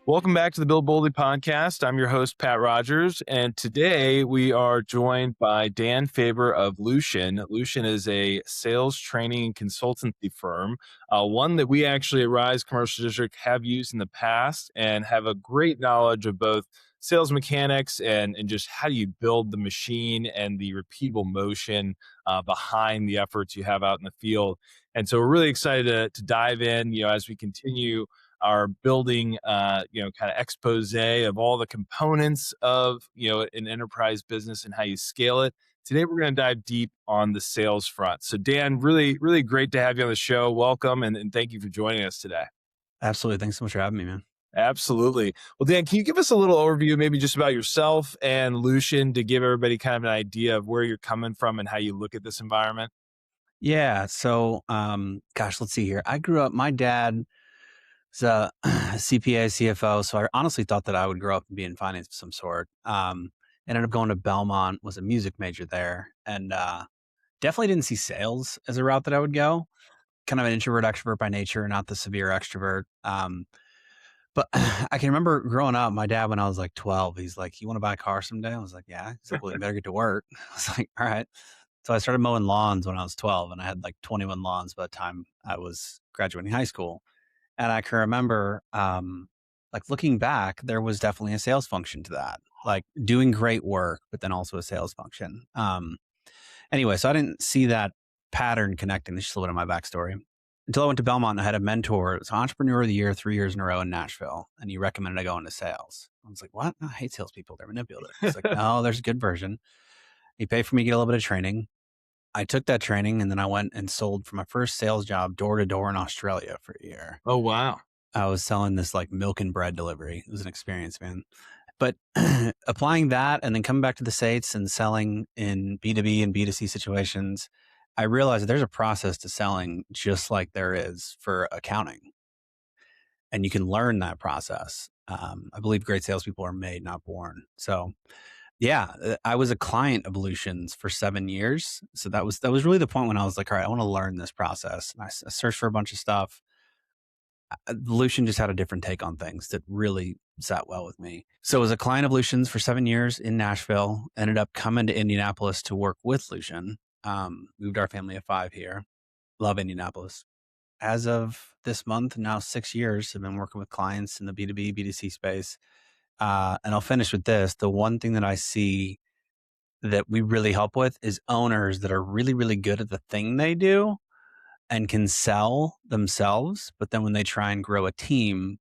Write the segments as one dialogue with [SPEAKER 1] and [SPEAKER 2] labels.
[SPEAKER 1] Welcome back to the Build Boldly podcast. I'm your host, Pat Rodgers, and today we are joined by Dan Faber of Lushin. Lushin is a sales training and consultancy firm, one that we actually at Rise Commercial District have used in the past and have a great knowledge of both sales mechanics and just how do you build the machine and the repeatable motion behind the efforts you have out in the field. And so we're really excited to dive in, as we continue our building, kind of expose of all the components of, an enterprise business and how you scale it. Today, we're going to dive deep on the sales front. So Dan, really, really great to have you on the show. Welcome. And thank you for joining us today.
[SPEAKER 2] Absolutely. Thanks so much for having me, man.
[SPEAKER 1] Absolutely. Well, Dan, can you give us a little overview, maybe just about yourself and Lushin, to give everybody kind of an idea of where you're coming from and how you look at this environment?
[SPEAKER 2] Yeah. So, let's see here. I grew up, my dad is a CPA, CFO. So I honestly thought that I would grow up and be in finance of some sort. Ended up going to Belmont, was a music major there, and definitely didn't see sales as a route that I would go. Kind of an introvert extrovert by nature, not the severe extrovert. But I can remember growing up, my dad, when I was like 12, he's like, "You want to buy a car someday?" I was like, "Yeah." He's like, "Well, you better get to work." I was like, "All right." So I started mowing lawns when I was 12, and I had like 21 lawns by the time I was graduating high school. And I can remember, like looking back, there was definitely a sales function to that, like doing great work, but then also a sales function. Anyway, so I didn't see that pattern connecting. This is just a little bit of my backstory. Until I went to Belmont and I had a mentor. It was Entrepreneur of the Year 3 years in a row in Nashville. And he recommended I go into sales. I was like, "What? I hate salespeople. They're manipulative." He's like, "No, there's a good version." He paid for me to get a little bit of training. I took that training and then I went and sold for my first sales job door to door in Australia for a year.
[SPEAKER 1] Oh, wow.
[SPEAKER 2] I was selling this like milk and bread delivery. It was an experience, man. But applying that and then coming back to the States and selling in B2B and B2C situations, I realized that there's a process to selling just like there is for accounting. And you can learn that process. I believe great salespeople are made, not born. So yeah, I was a client of Lushin's for 7 years. So that was really the point when I was like, all right, I want to learn this process. And I searched for a bunch of stuff. Lushin just had a different take on things that really sat well with me. So I was a client of Lushin's for 7 years in Nashville, ended up coming to Indianapolis to work with Lushin. Moved our family of 5 here. Love Indianapolis. As of this month, now 6 years, I've been working with clients in the B2B, B2C space. And I'll finish with this. The one thing that I see that we really help with is owners that are really, really good at the thing they do and can sell themselves. But then when they try and grow a team,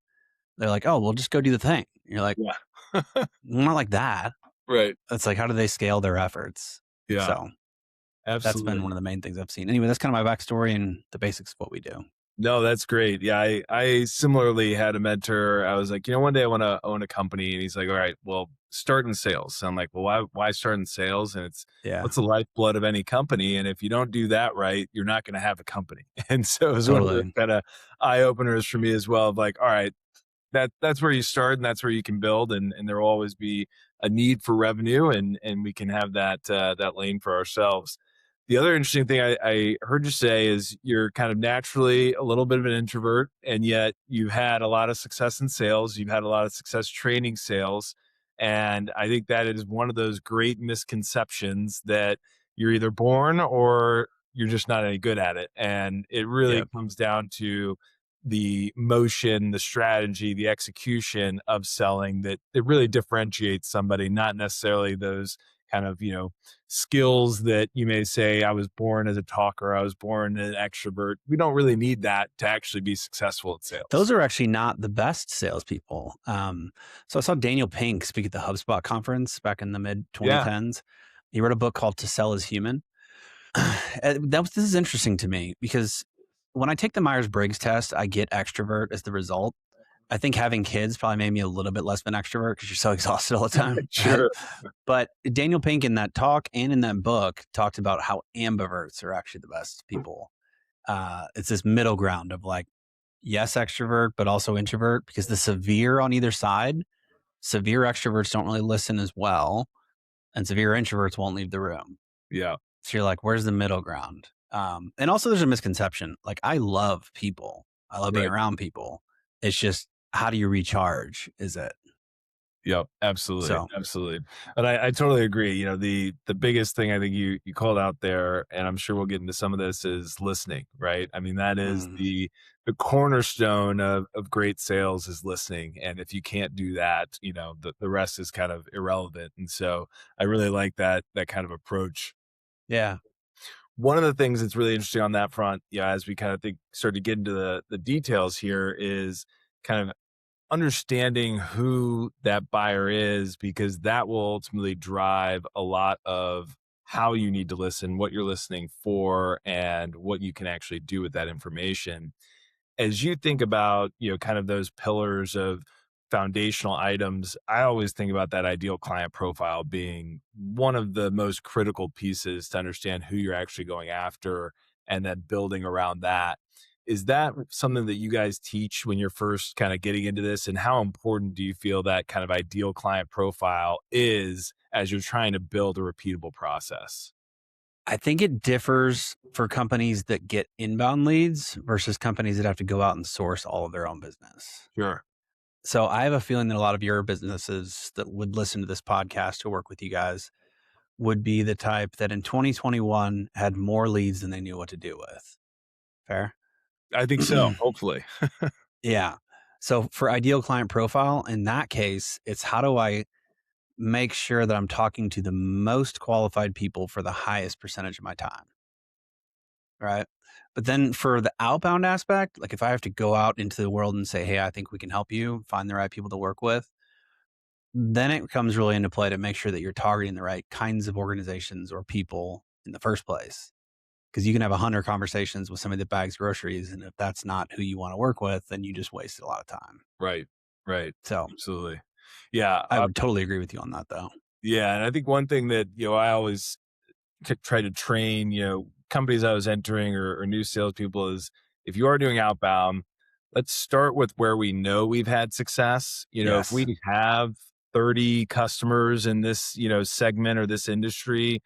[SPEAKER 2] they're like, "Oh, well, just go do the thing." And you're like,
[SPEAKER 1] Yeah.
[SPEAKER 2] "Not like that."
[SPEAKER 1] Right.
[SPEAKER 2] It's like, how do they scale their efforts?
[SPEAKER 1] Yeah.
[SPEAKER 2] So that's
[SPEAKER 1] Absolutely.
[SPEAKER 2] been one of the main things I've seen. Anyway, that's kind of my backstory and the basics of what we do.
[SPEAKER 1] No, that's great. Yeah, I similarly had a mentor. I was like, one day I want to own a company, and he's like, "All right, well, start in sales." So I'm like, "Well, why start in sales?" And it's
[SPEAKER 2] Yeah,
[SPEAKER 1] what's the lifeblood of any company, and if you don't do that right, you're not going to have a company. And so it was one of those
[SPEAKER 2] totally.
[SPEAKER 1] kind of eye openers for me as well. Of like, all right, that's where you start, and that's where you can build, and there will always be a need for revenue, and we can have that lane for ourselves. The other interesting thing I heard you say is you're kind of naturally a little bit of an introvert, and yet you've had a lot of success in sales. You've had a lot of success training sales. And I think that is one of those great misconceptions that you're either born or you're just not any good at it. And it really
[SPEAKER 2] Yep.
[SPEAKER 1] comes down to the motion, the strategy, the execution of selling that really differentiates somebody, not necessarily those kind of, skills that you may say, I was born as a talker, I was born an extrovert. We don't really need that to actually be successful at sales.
[SPEAKER 2] Those are actually not the best salespeople. So I saw Daniel Pink speak at the HubSpot conference back in the mid
[SPEAKER 1] Yeah.
[SPEAKER 2] 2010s. He wrote a book called To Sell is Human. This is interesting to me because when I take the Myers-Briggs test, I get extrovert as the result. I think having kids probably made me a little bit less of an extrovert because you're so exhausted all the time.
[SPEAKER 1] Sure.
[SPEAKER 2] But Daniel Pink in that talk and in that book talked about how ambiverts are actually the best people. It's this middle ground of like, yes, extrovert, but also introvert, because the severe on either side, severe extroverts don't really listen as well, and severe introverts won't leave the room.
[SPEAKER 1] Yeah.
[SPEAKER 2] So you're like, where's the middle ground? And also there's a misconception. Like, I love people. I love being
[SPEAKER 1] Right.
[SPEAKER 2] around people. It's just, how do you recharge? Is it?
[SPEAKER 1] Yep, absolutely,
[SPEAKER 2] So,
[SPEAKER 1] absolutely. And I totally agree. The biggest thing I think you called out there, and I'm sure we'll get into some of this, is listening, right? I mean, that is
[SPEAKER 2] mm,
[SPEAKER 1] the cornerstone of great sales is listening. And if you can't do that, the rest is kind of irrelevant. And so I really like that kind of approach.
[SPEAKER 2] yeah,
[SPEAKER 1] One of the things that's really interesting on that front, as we kind of start to get into the details here, is kind of understanding who that buyer is, because that will ultimately drive a lot of how you need to listen, what you're listening for, and what you can actually do with that information. As you think about, kind of those pillars of foundational items, I always think about that ideal client profile being one of the most critical pieces to understand who you're actually going after, and then building around that. Is that something that you guys teach when you're first kind of getting into this? And how important do you feel that kind of ideal client profile is as you're trying to build a repeatable process?
[SPEAKER 2] I think it differs for companies that get inbound leads versus companies that have to go out and source all of their own business.
[SPEAKER 1] Sure.
[SPEAKER 2] So I have a feeling that a lot of your businesses that would listen to this podcast to work with you guys would be the type that in 2021 had more leads than they knew what to do with. Fair?
[SPEAKER 1] I think so, hopefully.
[SPEAKER 2] Yeah. So for ideal client profile, in that case, it's how do I make sure that I'm talking to the most qualified people for the highest percentage of my time? Right. But then for the outbound aspect, like if I have to go out into the world and say, hey, I think we can help you find the right people to work with, then it comes really into play to make sure that you're targeting the right kinds of organizations or people in the first place. Because you can have 100 conversations with somebody that bags groceries. And if that's not who you want to work with, then you just wasted a lot of time.
[SPEAKER 1] Right. Right.
[SPEAKER 2] So
[SPEAKER 1] Absolutely. Yeah.
[SPEAKER 2] I would totally agree with you on that, though.
[SPEAKER 1] Yeah. And I think one thing that, I always try to train, companies I was entering, or new salespeople, is if you are doing outbound, let's start with where we know we've had success. If
[SPEAKER 2] Yes.
[SPEAKER 1] we have 30 customers in this, segment or this industry,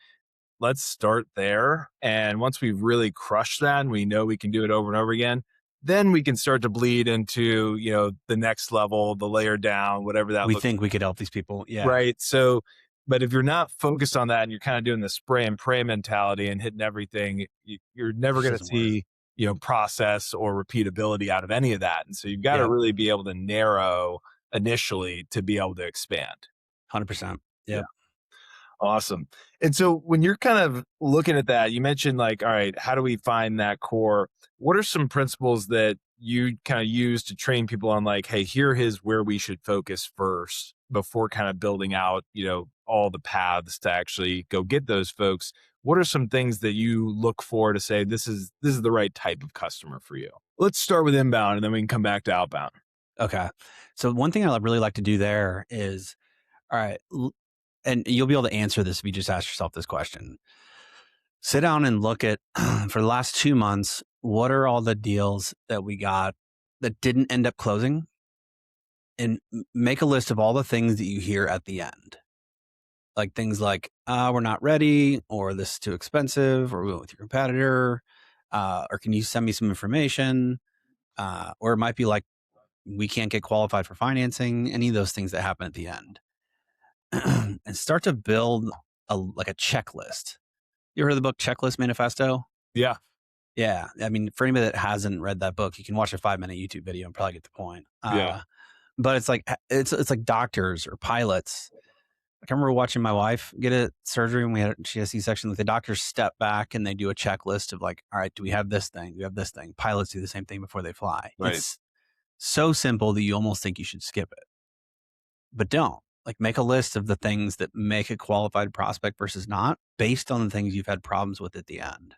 [SPEAKER 1] let's start there. And once we've really crushed that and we know we can do it over and over again, then we can start to bleed into, the next level, the layer down, whatever that
[SPEAKER 2] We
[SPEAKER 1] looks
[SPEAKER 2] think we could help these people. Yeah.
[SPEAKER 1] right. So, but if you're not focused on that and you're kind of doing the spray and pray mentality and hitting everything, you're
[SPEAKER 2] It
[SPEAKER 1] never
[SPEAKER 2] just
[SPEAKER 1] going to
[SPEAKER 2] doesn't work.
[SPEAKER 1] see, process or repeatability out of any of that. And so you've got to
[SPEAKER 2] Yep.
[SPEAKER 1] really be able to narrow initially to be able to expand.
[SPEAKER 2] 100%.
[SPEAKER 1] Yeah.
[SPEAKER 2] Yep.
[SPEAKER 1] Awesome. And so when you're kind of looking at that, you mentioned like, all right, how do we find that core? What are some principles that you kind of use to train people on, like, hey, here is where we should focus first before kind of building out, all the paths to actually go get those folks? What are some things that you look for to say this is the right type of customer for you? Let's start with inbound and then we can come back to outbound.
[SPEAKER 2] Okay. So one thing I really like to do there is, all right, and you'll be able to answer this if you just ask yourself this question. Sit down and look at for the last 2 months, what are all the deals that we got that didn't end up closing? And make a list of all the things that you hear at the end. Like things like, we're not ready, or this is too expensive, or we went with your competitor, or can you send me some information? Or it might be like, we can't get qualified for financing, any of those things that happen at the end. And start to build like a checklist. You ever heard of the book Checklist Manifesto?
[SPEAKER 1] Yeah.
[SPEAKER 2] Yeah. I mean, for anybody that hasn't read that book, you can watch a 5-minute YouTube video and probably get the point.
[SPEAKER 1] Yeah.
[SPEAKER 2] But it's like like doctors or pilots. Like I remember watching my wife get a surgery when she had a C-section. Like the doctors step back and they do a checklist of like, all right, do we have this thing? Do we have this thing? Pilots do the same thing before they fly.
[SPEAKER 1] Right.
[SPEAKER 2] It's so simple that you almost think you should skip it, but don't. Like make a list of the things that make a qualified prospect versus not, based on the things you've had problems with at the end.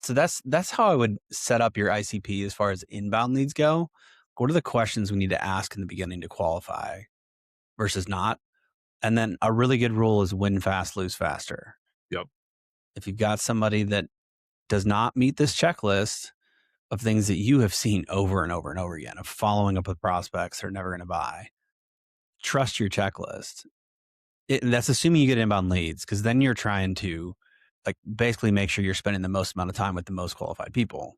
[SPEAKER 2] So that's how I would set up your ICP as far as inbound leads go. What are the questions we need to ask in the beginning to qualify versus not? And then a really good rule is win fast, lose faster.
[SPEAKER 1] Yep.
[SPEAKER 2] If you've got somebody that does not meet this checklist of things that you have seen over and over and over again of following up with prospects they're never going to buy, trust your checklist. That's assuming you get inbound leads, because then you're trying to like basically make sure you're spending the most amount of time with the most qualified people.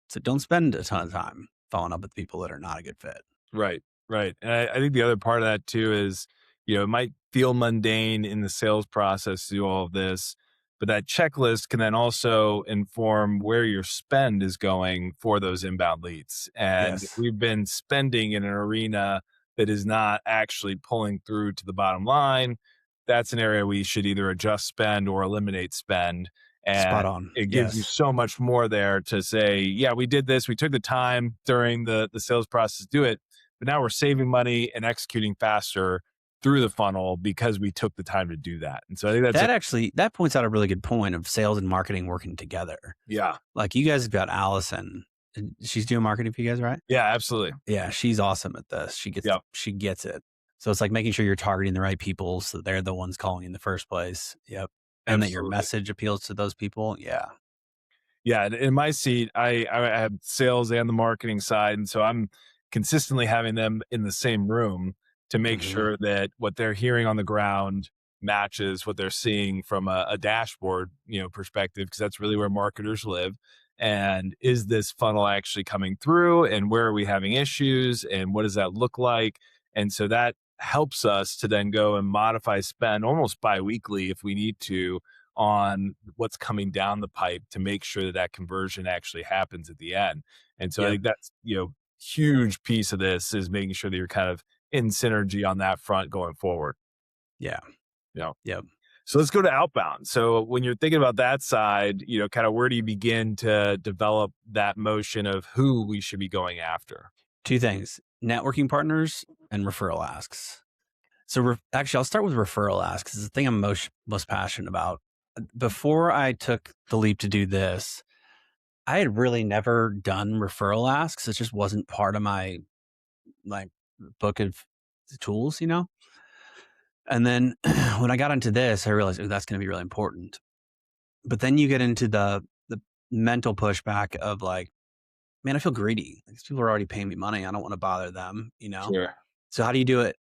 [SPEAKER 2] So don't spend a ton of time following up with people that are not a good fit.
[SPEAKER 1] Right, right. And I think the other part of that too is, it might feel mundane in the sales process to do all of this, but that checklist can then also inform where your spend is going for those inbound leads. And if
[SPEAKER 2] Yes.
[SPEAKER 1] we've been spending in an arena that is not actually pulling through to the bottom line, that's an area we should either adjust spend or eliminate spend.
[SPEAKER 2] Spot
[SPEAKER 1] And
[SPEAKER 2] on.
[SPEAKER 1] it gives you
[SPEAKER 2] Yes.
[SPEAKER 1] so much more there to say, yeah, we did this. We took the time during the sales process to do it, but now we're saving money and executing faster through the funnel because we took the time to do that. And so I think that's
[SPEAKER 2] That actually, that points out a really good point of sales and marketing working together.
[SPEAKER 1] yeah.
[SPEAKER 2] Like you guys have got Allison. She's doing marketing for you guys, right?
[SPEAKER 1] Yeah, absolutely.
[SPEAKER 2] Yeah, she's awesome at this.
[SPEAKER 1] Yep,
[SPEAKER 2] She gets it. So it's like making sure you're targeting the right people so they're the ones calling you in the first place. Yep. And that your
[SPEAKER 1] absolutely.
[SPEAKER 2] message appeals to those people. Yeah.
[SPEAKER 1] Yeah, in my seat, I have sales and the marketing side, and so I'm consistently having them in the same room to make
[SPEAKER 2] Hmm.
[SPEAKER 1] sure that what they're hearing on the ground matches what they're seeing from a dashboard, perspective, because that's really where marketers live. And is this funnel actually coming through? And where are we having issues? And what does that look like? And so that helps us to then go and modify spend almost biweekly if we need to on what's coming down the pipe to make sure that that conversion actually happens at the end. And so I
[SPEAKER 2] Yep.
[SPEAKER 1] think that's, huge piece of this is making sure that you're kind of in synergy on that front going forward.
[SPEAKER 2] Yeah.
[SPEAKER 1] You know.
[SPEAKER 2] Yep.
[SPEAKER 1] So let's go to outbound. So when you're thinking about that side, kind of where do you begin to develop that motion of who we should be going after?
[SPEAKER 2] Two things: networking partners and referral asks. So actually, I'll start with referral asks. It's the thing I'm most passionate about. Before I took the leap to do this, I had really never done referral asks. It just wasn't part of my like book of tools, you know? And then when I got into this, I realized, oh, that's going to be really important. But then you get into the mental pushback of like, man, I feel greedy. These people are already paying me money. I don't want to bother them, you know?
[SPEAKER 1] Sure.
[SPEAKER 2] So how do you do it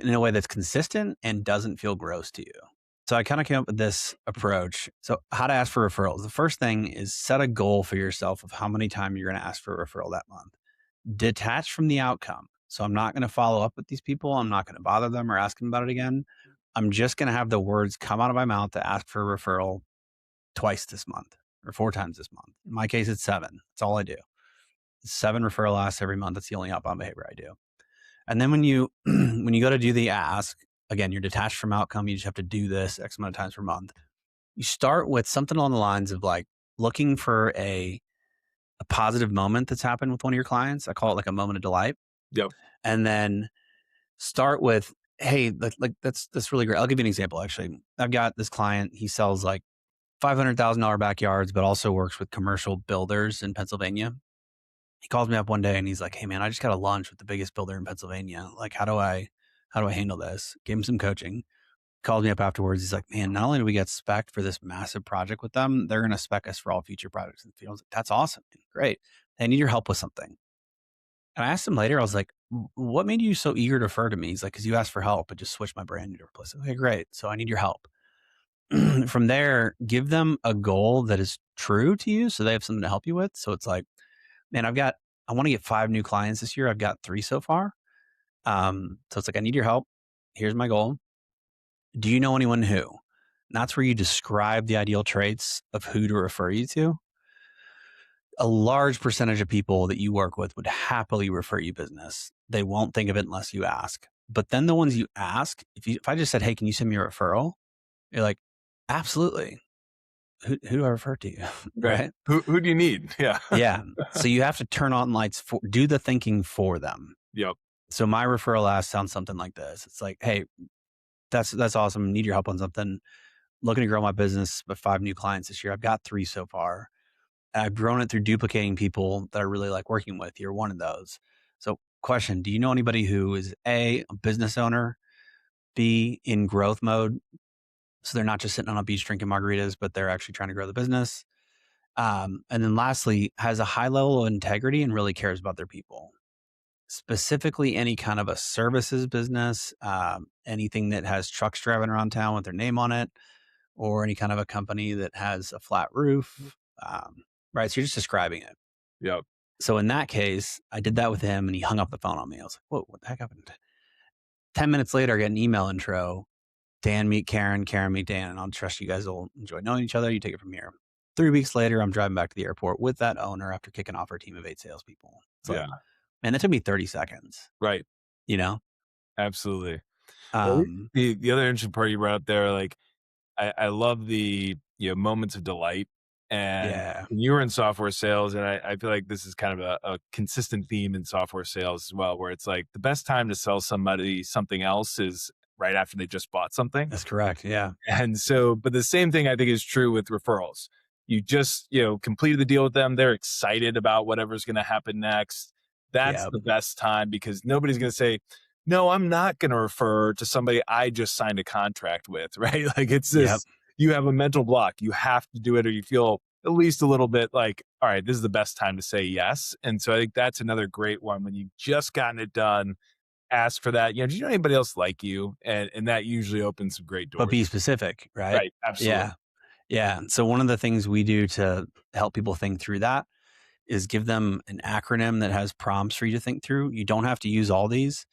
[SPEAKER 2] in a way that's consistent and doesn't feel gross to you? So I kind of came up with this approach. So how to ask for referrals. The first thing is set a goal for yourself of how many times you're going to ask for a referral that month. Detach from the outcome. So I'm not going to follow up with these people. I'm not going to bother them or ask them about it again. I'm just going to have the words come out of my mouth to ask for a referral twice this month or 4 times this month. In my case, it's 7. That's all I do. 7 referral asks every month. That's the only outbound behavior I do. And then when you when you go to do the ask, again, you're detached from outcome. You just have to do this X amount of times per month. You start with something along the lines of like looking for a positive moment that's happened with one of your clients. I call it like a moment of delight.
[SPEAKER 1] Yep.
[SPEAKER 2] And then start with, hey, like that's really great. I'll give you an example. Actually, I've got this client. He sells like $500,000 backyards, but also works with commercial builders in Pennsylvania. He calls me up one day and he's like, "Hey man, I just got a lunch with the biggest builder in Pennsylvania. Like, how do I handle this?" Gave him some coaching. Called me up afterwards. He's like, "Man, not only do we get spec'd for this massive project with them, they're going to spec us for all future projects in the field." I was like, "That's awesome. Great. I need your help with something." And I asked him later, I was like, "What made you so eager to refer to me?" He's like, "Because you asked for help. I just switched my brand to replace it." Okay, great. So I need your help. From there, give them a goal that is true to you so they have something to help you with. So it's like, man, I want to get 5 new clients this year. I've got 3 so far. So it's like, I need your help. Here's my goal. Do you know anyone who? And that's where you describe the ideal traits of who to refer you to. A large percentage of people that you work with would happily refer you business. They won't think of it unless you ask. But then the ones you ask, if I just said, "Hey, can you send me a referral?" You're like, "Absolutely. Who do I refer to you?"
[SPEAKER 1] Right.
[SPEAKER 2] Right?
[SPEAKER 1] Who do you need? Yeah.
[SPEAKER 2] Yeah. So you have to turn on lights do the thinking for them.
[SPEAKER 1] Yep.
[SPEAKER 2] So my referral ask sounds something like this. It's like, "Hey, that's awesome. Need your help on something. Looking to grow my business with 5 new clients this year. I've got 3 so far. And I've grown it through duplicating people that I really like working with. You're one of those. So question, do you know anybody who is a business owner, B, in growth mode? So they're not just sitting on a beach drinking margaritas, but they're actually trying to grow the business. And then lastly, has a high level of integrity and really cares about their people. Specifically, any kind of a services business, anything that has trucks driving around town with their name on it, or any kind of a company that has a flat roof. Um, right. So you're just describing it.
[SPEAKER 1] Yep.
[SPEAKER 2] So in that case, I did that with him and he hung up the phone on me. I was like, whoa, what the heck happened? 10 minutes later, I get an email intro. Dan meet Karen, Karen meet Dan, and I'll trust you guys will enjoy knowing each other. You take it from here. 3 weeks later, I'm driving back to the airport with that owner after kicking off our team of 8 salespeople. It's like, man, that took me 30 seconds,
[SPEAKER 1] Right.
[SPEAKER 2] you know?
[SPEAKER 1] Absolutely.
[SPEAKER 2] Um,
[SPEAKER 1] The other interesting part you brought up there, like I love the moments of delight. And
[SPEAKER 2] yeah,
[SPEAKER 1] when you were in software sales, and I feel like this is kind of a consistent theme in software sales as well, where it's like the best time to sell somebody something else is right after they just bought something.
[SPEAKER 2] that's correct. Yeah.
[SPEAKER 1] And so, but the same thing I think is true with referrals. You just, completed the deal with them. They're excited about whatever's going to happen next. That's
[SPEAKER 2] Yeah.
[SPEAKER 1] the best time because nobody's going to say, no, I'm not going to refer to somebody I just signed a contract with, right? Like it's
[SPEAKER 2] Yep.
[SPEAKER 1] this, you have a mental block. You have to do it or you feel at least a little bit like, all right, this is the best time to say yes. And so I think that's another great one when you've just gotten it done, ask for that. Do you know anybody else like you? And that usually opens some great
[SPEAKER 2] But
[SPEAKER 1] doors.
[SPEAKER 2] be specific, right?
[SPEAKER 1] Right. Absolutely.
[SPEAKER 2] Yeah. Yeah. So one of the things we do to help people think through that is give them an acronym that has prompts for you to think through. You don't have to use all these.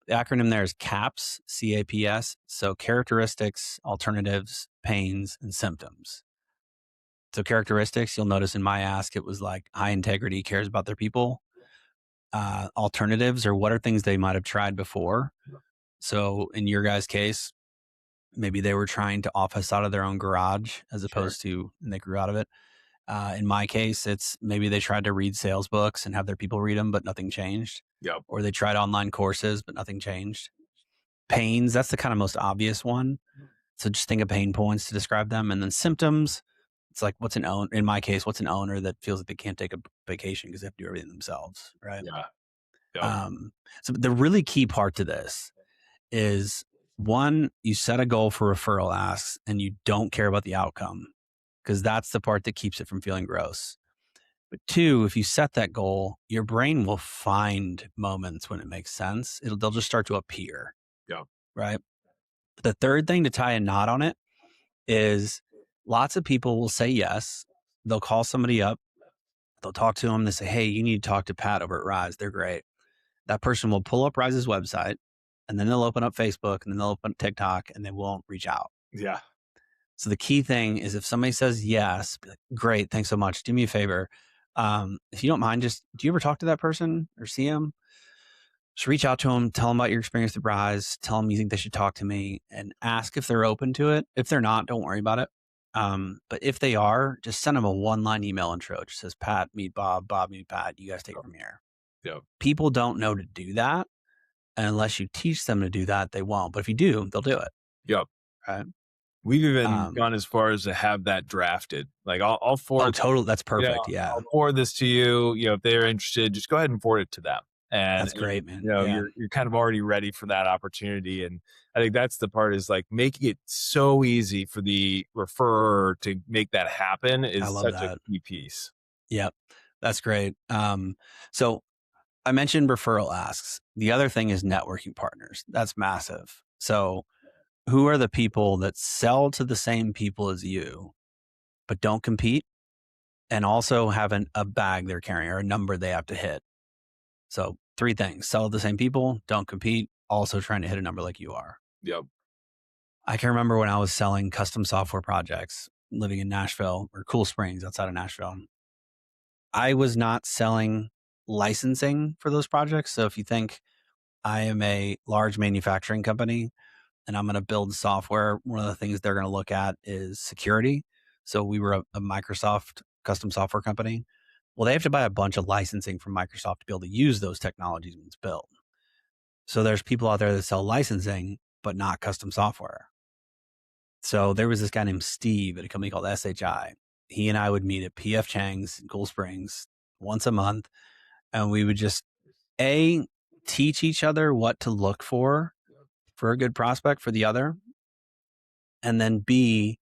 [SPEAKER 2] The acronym there is CAPS, CAPS. So characteristics, alternatives, pains, and symptoms. So characteristics, you'll notice in my ask, it was like high integrity, cares about their people. Alternatives are what are things they might have tried before. So in your guys' case, maybe they were trying to office out of their own garage as opposed to, and they grew out of it. In my case, it's maybe they tried to read sales books and have their people read them, but nothing changed.
[SPEAKER 1] Yep.
[SPEAKER 2] Or they tried online courses, but nothing changed. Pains, that's the kind of most obvious one. So just think of pain points to describe them. And then symptoms, it's like in my case, what's an owner that feels like they can't take a vacation because they have to do everything themselves, right?
[SPEAKER 1] Yeah. Yep.
[SPEAKER 2] So the really key part to this is one, you set a goal for referral asks and you don't care about the outcome because that's the part that keeps it from feeling gross. But two, if you set that goal, your brain will find moments when it makes sense. They'll just start to appear.
[SPEAKER 1] Yeah.
[SPEAKER 2] Right. The third thing to tie a knot on it is lots of people will say yes. They'll call somebody up. They'll talk to them. They say, hey, you need to talk to Pat over at Rise. They're great. That person will pull up Rise's website and then they'll open up Facebook and then they'll open TikTok and they won't reach out.
[SPEAKER 1] Yeah.
[SPEAKER 2] So the key thing is if somebody says yes, be like, great, thanks so much. Do me a favor. If you don't mind, do you ever talk to that person or see them? Just reach out to them, tell them about your experience with Rise, tell them you think they should talk to me and ask if they're open to it. If they're not, don't worry about it. But if they are, just send them a 1-line email intro. It just says, Pat, meet Bob, Bob, meet Pat. You guys take it from here.
[SPEAKER 1] Yep.
[SPEAKER 2] People don't know to do that. And unless you teach them to do that, they won't. But if you do, they'll do it.
[SPEAKER 1] Yep.
[SPEAKER 2] Right.
[SPEAKER 1] We've even gone as far as to have that drafted. Like I'll forward.
[SPEAKER 2] Oh, totally. That's perfect. Yeah.
[SPEAKER 1] I'll forward this to you. If they're interested, just go ahead and forward it to them. And
[SPEAKER 2] that's great, man.
[SPEAKER 1] You're kind of already ready for that opportunity. And I think that's the part is like making it so easy for the referrer to make that happen is such a key piece.
[SPEAKER 2] Yep. That's great. So I mentioned referral asks. The other thing is networking partners. That's massive. So who are the people that sell to the same people as you, but don't compete and also have a bag they're carrying or a number they have to hit? So 3 things: sell to the same people, don't compete, also trying to hit a number like you are.
[SPEAKER 1] Yep.
[SPEAKER 2] I can remember when I was selling custom software projects, living in Nashville or Cool Springs outside of Nashville. I was not selling licensing for those projects. So if you think I am a large manufacturing company and I'm going to build software, one of the things they're going to look at is security. So we were a Microsoft custom software company. Well, they have to buy a bunch of licensing from Microsoft to be able to use those technologies when it's built. So there's people out there that sell licensing, but not custom software. So there was this guy named Steve at a company called SHI. He and I would meet at PF Chang's in Cool Springs once a month. And we would just teach each other what to look for a good prospect for the other. And then B,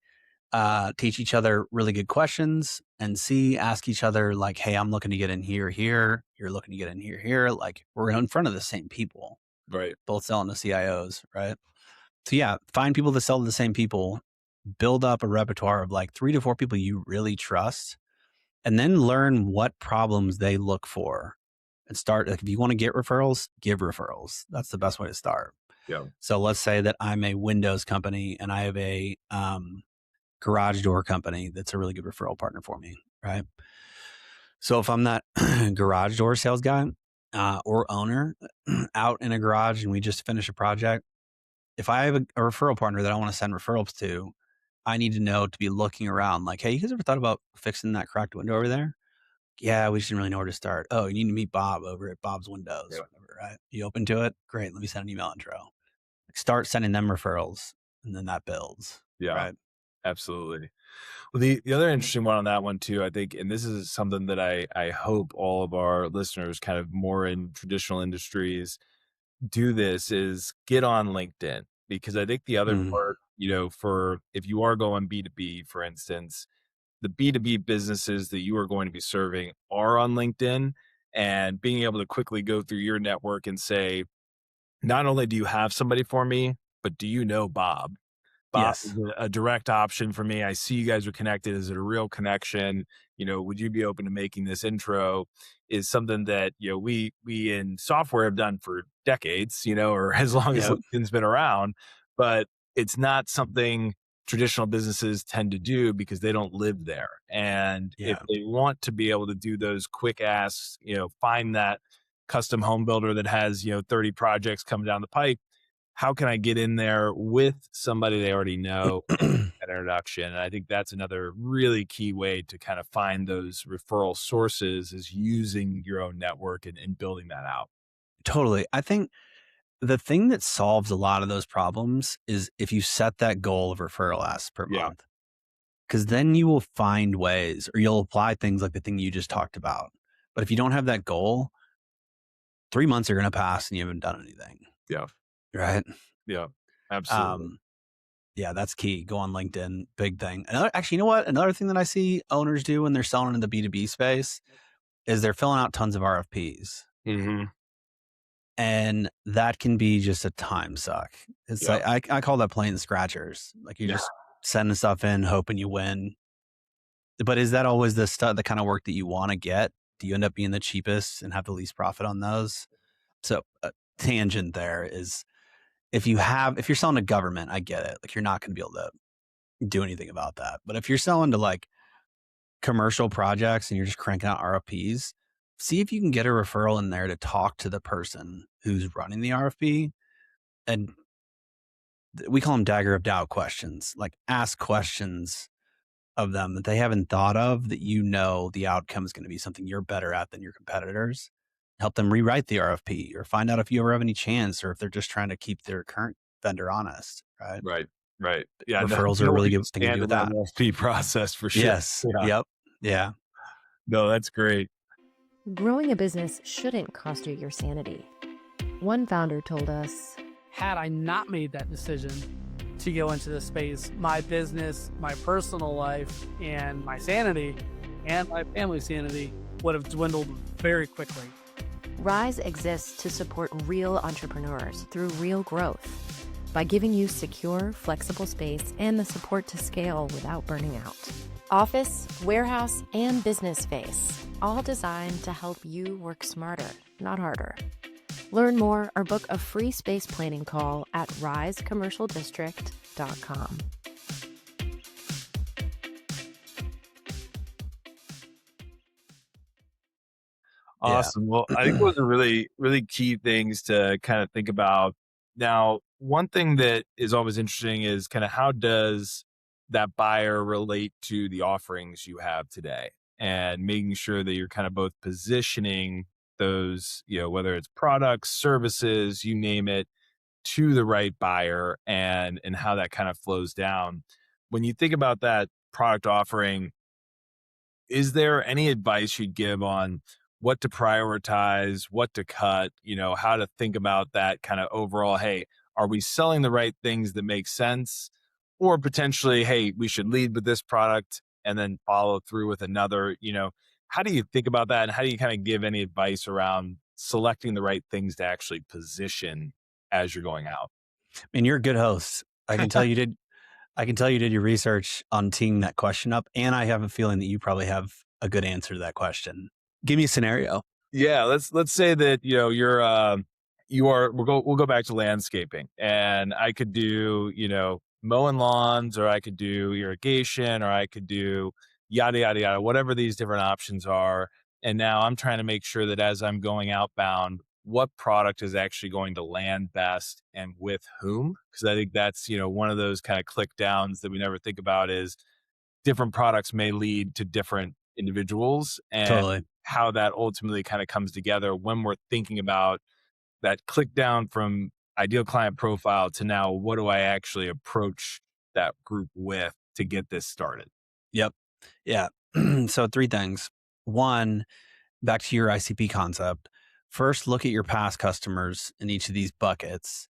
[SPEAKER 2] teach each other really good questions, and C, ask each other like, hey, I'm looking to get in here. You're looking to get in here. Like we're in front of the same people,
[SPEAKER 1] right?
[SPEAKER 2] Both selling to CIOs, right? So yeah, find people that sell to the same people, build up a repertoire of like 3 to 4 people you really trust, and then learn what problems they look for and start. Like, if you want to get referrals, give referrals. That's the best way to start.
[SPEAKER 1] Yeah.
[SPEAKER 2] So let's say that I'm a Windows company and I have a garage door company that's a really good referral partner for me, right? So if I'm that garage door sales guy or owner out in a garage and we just finish a project, if I have a referral partner that I want to send referrals to, I need to know to be looking around like, hey, you guys ever thought about fixing that cracked window over there? Yeah, we just didn't really know where to start. Oh, you need to meet Bob over at Bob's Windows,
[SPEAKER 1] Yeah.
[SPEAKER 2] whatever, right? You open to it? Great. Let me send an email intro. Start sending them referrals and then that builds,
[SPEAKER 1] Yeah.
[SPEAKER 2] right?
[SPEAKER 1] Absolutely. Well, the other interesting one on that one too, I think, and this is something that I hope all of our listeners kind of more in traditional industries do this, is get on LinkedIn. Because I think the other
[SPEAKER 2] Mm,
[SPEAKER 1] part, for if you are going B2B, for instance, the B2B businesses that you are going to be serving are on LinkedIn, and being able to quickly go through your network and say, not only do you have somebody for me, but do you know Bob? Bob is
[SPEAKER 2] yes.
[SPEAKER 1] a direct option for me. I see you guys are connected. Is it a real connection? Would you be open to making this intro? Is something that, we in software have done for decades, or as long as
[SPEAKER 2] Yep.
[SPEAKER 1] LinkedIn's been around, but it's not something traditional businesses tend to do because they don't live there. And if
[SPEAKER 2] Yeah.
[SPEAKER 1] they want to be able to do those quick asks, find that custom home builder that has, 30 projects coming down the pipe, how can I get in there with somebody they already know and an introduction? And I think that's another really key way to kind of find those referral sources, is using your own network and building that out.
[SPEAKER 2] Totally. I think the thing that solves a lot of those problems is if you set that goal of referral asks per
[SPEAKER 1] Yeah.
[SPEAKER 2] month, because then you will find ways or you'll apply things like the thing you just talked about. But if you don't have that goal, 3 months are going to pass and you haven't done anything.
[SPEAKER 1] Yeah.
[SPEAKER 2] Right.
[SPEAKER 1] Yeah. Absolutely.
[SPEAKER 2] Um, yeah, that's key. Go on LinkedIn. Big thing. Actually, you know what? Another thing that I see owners do when they're selling in the B2B space is they're filling out tons of RFPs.
[SPEAKER 1] Hmm.
[SPEAKER 2] And that can be just a time suck. It's
[SPEAKER 1] Yeah.
[SPEAKER 2] like I call that playing scratchers. Like you're
[SPEAKER 1] Yeah.
[SPEAKER 2] just sending stuff in, hoping you win. But is that always the kind of work that you want to get? Do you end up being the cheapest and have the least profit on those? So a tangent there is if you're selling to government, I get it. Like you're not going to be able to do anything about that. But if you're selling to like commercial projects and you're just cranking out RFPs, see if you can get a referral in there to talk to the person who's running the RFP. And we call them dagger of doubt questions, like ask questions of them that they haven't thought of that the outcome is going to be something you're better at than your competitors. Help them rewrite the RFP or find out if you ever have any chance or if they're just trying to keep their current vendor honest, right?
[SPEAKER 1] Right. Right. Yeah. No,
[SPEAKER 2] Referrals are a
[SPEAKER 1] nowhere
[SPEAKER 2] really
[SPEAKER 1] to
[SPEAKER 2] good thing to do
[SPEAKER 1] stand
[SPEAKER 2] with
[SPEAKER 1] in that
[SPEAKER 2] that.
[SPEAKER 1] RFP process for sure.
[SPEAKER 2] Yes.
[SPEAKER 1] Yeah.
[SPEAKER 2] Yep. Yeah.
[SPEAKER 1] No, that's great.
[SPEAKER 3] Growing a business shouldn't cost you your sanity. One founder told us,
[SPEAKER 4] had I not made that decision to go into this space, my business, my personal life, and my sanity and my family's sanity would have dwindled very quickly.
[SPEAKER 3] Rise exists to support real entrepreneurs through real growth by giving you secure, flexible space and the support to scale without burning out. Office, warehouse, and business space, all designed to help you work smarter, not harder. Learn more or book a free space planning call at risecommercialdistrict.com.
[SPEAKER 1] Awesome. Well, I think those are really, really key things to kind of think about. Now, one thing that is always interesting is kind of how does that buyer relate to the offerings you have today, and making sure that you're kind of both positioning those, whether it's products, services, you name it, to the right buyer, and how that kind of flows down. When you think about that product offering, is there any advice you'd give on what to prioritize, what to cut, how to think about that kind of overall, hey, are we selling the right things that make sense? Or potentially, hey, we should lead with this product and then follow through with another, how do you think about that? And how do you kind of give any advice around selecting the right things to actually position as you're going out?
[SPEAKER 2] And you're a good host. I can tell you did your research on teeing that question up, and I have a feeling that you probably have a good answer to that question. Give me a scenario.
[SPEAKER 1] Yeah, let's say that we'll go back to landscaping, and I could do mowing lawns, or I could do irrigation, or I could do yada yada yada, whatever these different options are. And now I'm trying to make sure that as I'm going outbound, what product is actually going to land best and with whom? Because I think that's one of those kind of click downs that we never think about is different products may lead to different individuals, and
[SPEAKER 2] Totally.
[SPEAKER 1] how that ultimately kind of comes together when we're thinking about that click down from ideal client profile to now what do I actually approach that group with to get this started.
[SPEAKER 2] Yep. Yeah. So 3 things. 1, back to your ICP concept. First, look at your past customers in each of these buckets.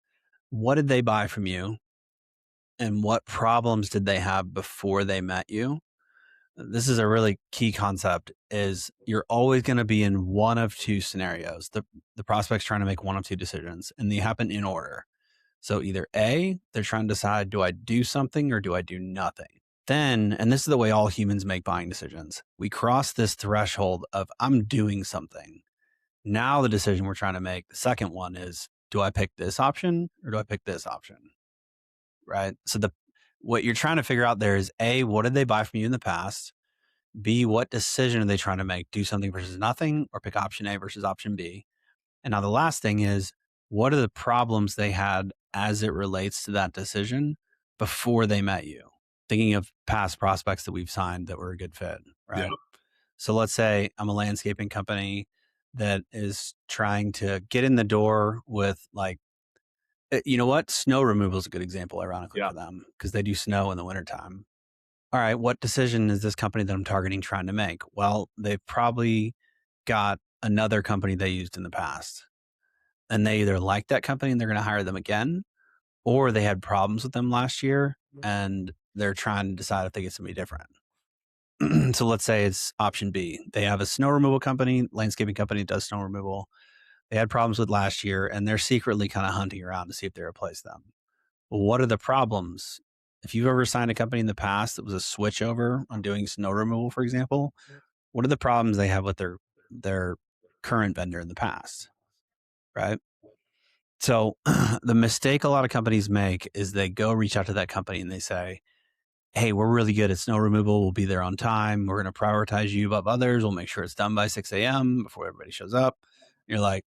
[SPEAKER 2] What did they buy from you? And what problems did they have before they met you? This is a really key concept, is you're always going to be in one of 2 scenarios. The prospect's trying to make one of 2 decisions, and they happen in order. So either A, they're trying to decide, do I do something or do I do nothing? Then, and this is the way all humans make buying decisions, we cross this threshold of I'm doing something. Now the decision we're trying to make, the second one is, do I pick this option or do I pick this option? Right? So what you're trying to figure out there is A, what did they buy from you in the past? B, what decision are they trying to make? Do something versus nothing, or pick option A versus option B? And now the last thing is, what are the problems they had as it relates to that decision before they met you? Thinking of past prospects that we've signed that were a good fit, right?
[SPEAKER 1] Yeah.
[SPEAKER 2] So let's say I'm a landscaping company that is trying to get in the door with you know what? Snow removal is a good example, ironically, for them, because they do snow in the wintertime. All right, what decision is this company that I'm targeting trying to make? Well, they've probably got another company they used in the past, and they either like that company and they're going to hire them again, or they had problems with them last year and they're trying to decide if they get somebody different. So let's say it's option B. They have a snow removal company, landscaping company that does snow removal. They had problems with last year, and they're secretly kind of hunting around to see if they replace them. Well, what are the problems? If you've ever signed a company in the past that was a switchover on doing snow removal, for example, what are the problems they have with their current vendor in the past, right? So the mistake a lot of companies make is they go reach out to that company and they say, hey, we're really good at snow removal. We'll be there on time. We're going to prioritize you above others. We'll make sure it's done by 6 a.m. before everybody shows up. You're like,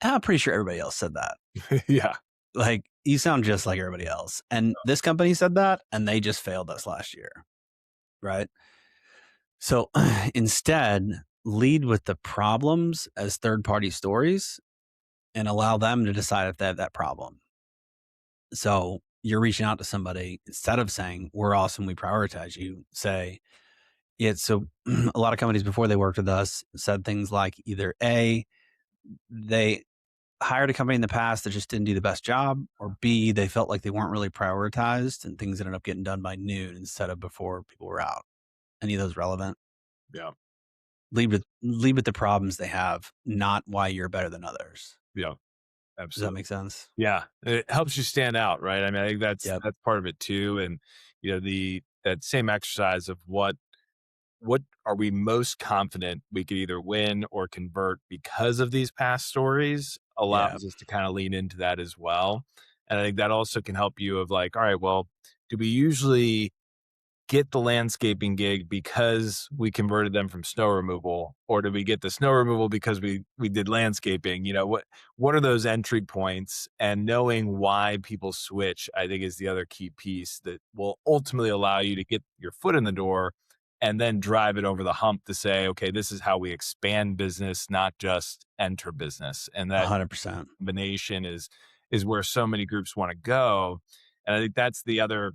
[SPEAKER 2] I'm pretty sure everybody else said that.
[SPEAKER 1] Yeah.
[SPEAKER 2] Like, you sound just like everybody else. And this company said that, and they just failed us last year, right? So instead, lead with the problems as third-party stories and allow them to decide if they have that problem. So you're reaching out to somebody, instead of saying, we're awesome, we prioritize you, say, yeah. So a lot of companies before they worked with us said things like either A, they hired a company in the past that just didn't do the best job, or B, they felt like they weren't really prioritized and things ended up getting done by noon instead of before people were out. Any of those relevant?
[SPEAKER 1] Yeah.
[SPEAKER 2] Lead with the problems they have, not why you're better than others.
[SPEAKER 1] Yeah. Absolutely.
[SPEAKER 2] Does that make sense?
[SPEAKER 1] Yeah. It helps you stand out, right? I mean, I think that's part of it too. And that same exercise of what are we most confident we could either win or convert because of these past stories allows us to kind of lean into that as well. And I think that also can help you of like, all right, well, do we usually get the landscaping gig because we converted them from snow removal, or did we get the snow removal because we did landscaping? What are those entry points? And knowing why people switch, I think, is the other key piece that will ultimately allow you to get your foot in the door and then drive it over the hump to say, okay, this is how we expand business, not just enter business. And that
[SPEAKER 2] 100%
[SPEAKER 1] combination is where so many groups want to go. And I think that's the other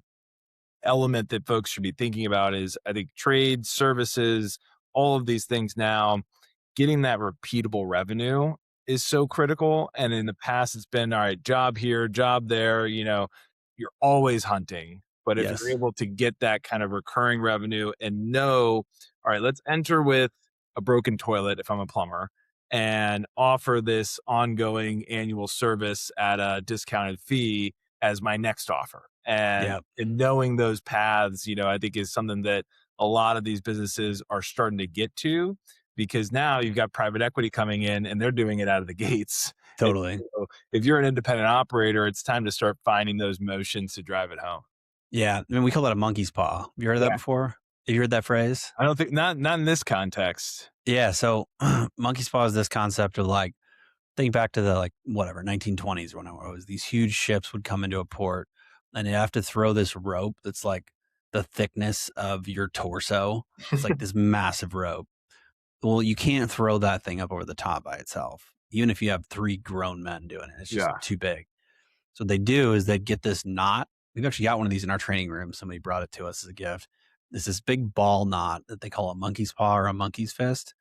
[SPEAKER 1] element that folks should be thinking about is, I think, trade, services, all of these things now, getting that repeatable revenue is so critical. And in the past, it's been, all right, job here, job there, you're always hunting. But if you're able to get that kind of recurring revenue and know, all right, let's enter with a broken toilet if I'm a plumber and offer this ongoing annual service at a discounted fee as my next offer. And knowing those paths, I think is something that a lot of these businesses are starting to get to, because now you've got private equity coming in and they're doing it out of the gates. And
[SPEAKER 2] Totally.
[SPEAKER 1] so if you're an independent operator, it's time to start finding those motions to drive it home.
[SPEAKER 2] Yeah. I mean, we call that a monkey's paw. Have you heard of that before? Have you heard that phrase?
[SPEAKER 1] I don't think, not in this context.
[SPEAKER 2] Yeah. So monkey's paw is this concept of like, think back to the like whatever 1920s when it was these huge ships would come into a port and you have to throw this rope that's like the thickness of your torso. It's like this massive rope. Well, you can't throw that thing up over the top by itself, even if you have 3 grown men doing it. It's just too big. So what they do is they get this knot. We've actually got one of these in our training room. Somebody brought it to us as a gift. It's this big ball knot that they call a monkey's paw or a monkey's fist.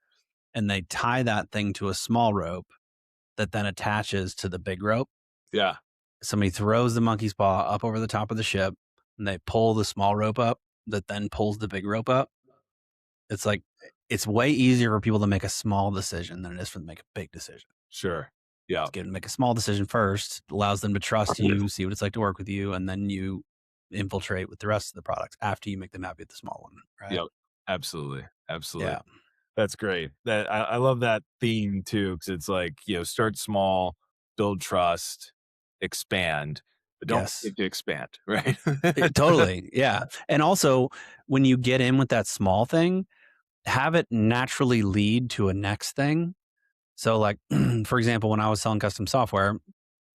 [SPEAKER 2] And they tie that thing to a small rope that then attaches to the big rope.
[SPEAKER 1] Yeah.
[SPEAKER 2] Somebody throws the monkey's paw up over the top of the ship and they pull the small rope up that then pulls the big rope up. It's like, it's way easier for people to make a small decision than it is for them to make a big decision.
[SPEAKER 1] Sure. Yeah.
[SPEAKER 2] Just get them to make a small decision first, allows them to trust you, see what it's like to work with you, and then you infiltrate with the rest of the products after you make them happy with the small one. Right?
[SPEAKER 1] Yep. Absolutely. Absolutely.
[SPEAKER 2] Yeah.
[SPEAKER 1] That's great. That I love that theme too, because it's like, start small, build trust, expand, but don't get to expand, right?
[SPEAKER 2] Totally. Yeah. And also, when you get in with that small thing, have it naturally lead to a next thing. So like, for example, when I was selling custom software,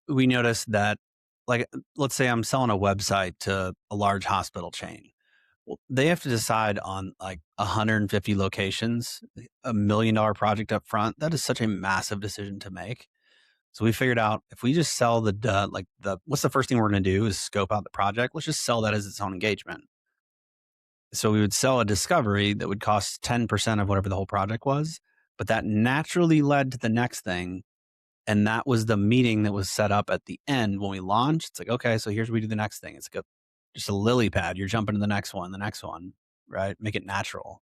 [SPEAKER 2] we noticed that, like, let's say I'm selling a website to a large hospital chain. Well, they have to decide on like 150 locations, $1 million project up front. That is such a massive decision to make. So we figured out if we just sell what's the first thing we're going to do is scope out the project. Let's just sell that as its own engagement. So we would sell a discovery that would cost 10% of whatever the whole project was, but that naturally led to the next thing. And that was the meeting that was set up at the end when we launched. It's like, okay, so here's where we do the next thing. It's like just a lily pad. You're jumping to the next one, right? Make it natural.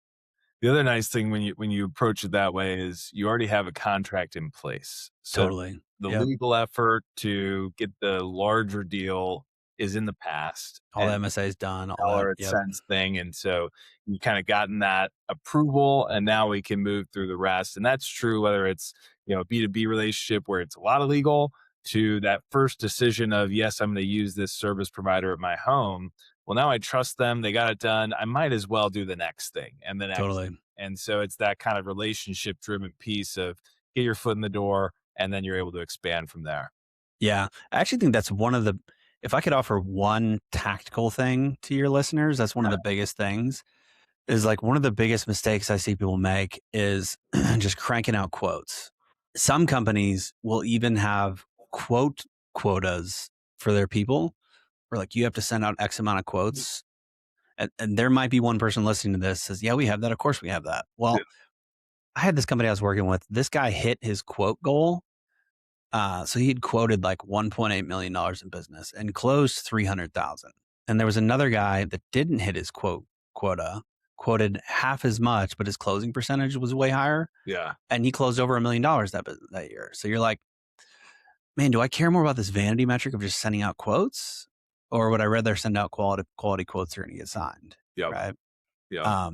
[SPEAKER 1] The other nice thing when you approach it that way is you already have a contract in place. So
[SPEAKER 2] Totally.
[SPEAKER 1] the legal effort to get the larger deal is in the past.
[SPEAKER 2] All the MSA is done.
[SPEAKER 1] Dollar cents thing. And so you kind of gotten that approval, and now we can move through the rest. And that's true whether it's, a B2B relationship where it's a lot of legal, to that first decision of, yes, I'm going to use this service provider at my home. Well, now I trust them. They got it done. I might as well do the next thing and the next.
[SPEAKER 2] Totally.
[SPEAKER 1] Thing. And so it's that kind of relationship driven piece of get your foot in the door, and then you're able to expand from there.
[SPEAKER 2] Yeah. I actually think that's if I could offer one tactical thing to your listeners, that's one of the biggest things. Is like one of the biggest mistakes I see people make is just cranking out quotes. Some companies will even have quote quotas for their people, or like you have to send out X amount of quotes. And there might be one person listening to this says, yeah, we have that. Of course we have that. Well, I had this company I was working with. This guy hit his quote goal. So he had quoted like $1.8 million in business and closed 300,000. And there was another guy that didn't hit his quota, quoted half as much, but his closing percentage was way higher.
[SPEAKER 1] Yeah.
[SPEAKER 2] And he closed over $1 million that year. So you're like, man, do I care more about this vanity metric of just sending out quotes, or would I rather send out quality quotes that are going to get signed?
[SPEAKER 1] Yep.
[SPEAKER 2] Right.
[SPEAKER 1] Yeah.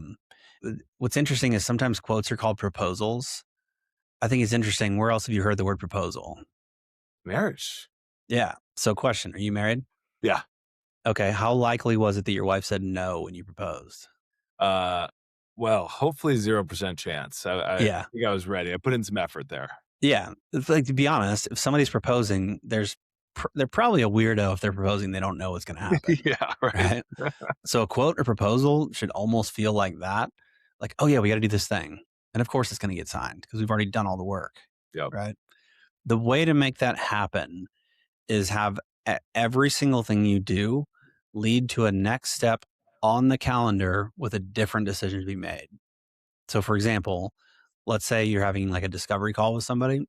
[SPEAKER 2] What's interesting is sometimes quotes are called proposals. I think it's interesting. Where else have you heard the word proposal?
[SPEAKER 1] Marriage.
[SPEAKER 2] Yeah. So question, are you married?
[SPEAKER 1] Yeah.
[SPEAKER 2] Okay. How likely was it that your wife said no when you proposed?
[SPEAKER 1] Well, hopefully 0% chance. I think I was ready. I put in some effort there.
[SPEAKER 2] Yeah. It's like, to be honest, if somebody's proposing, they're probably a weirdo if they're proposing, they don't know what's going to happen.
[SPEAKER 1] Yeah. Right.
[SPEAKER 2] So a quote or proposal should almost feel like that. Like, oh yeah, we got to do this thing. And of course it's going to get signed because we've already done all the work.
[SPEAKER 1] Yep.
[SPEAKER 2] Right. The way to make that happen is have every single thing you do lead to a next step on the calendar with a different decision to be made. So for example, let's say you're having like a discovery call with somebody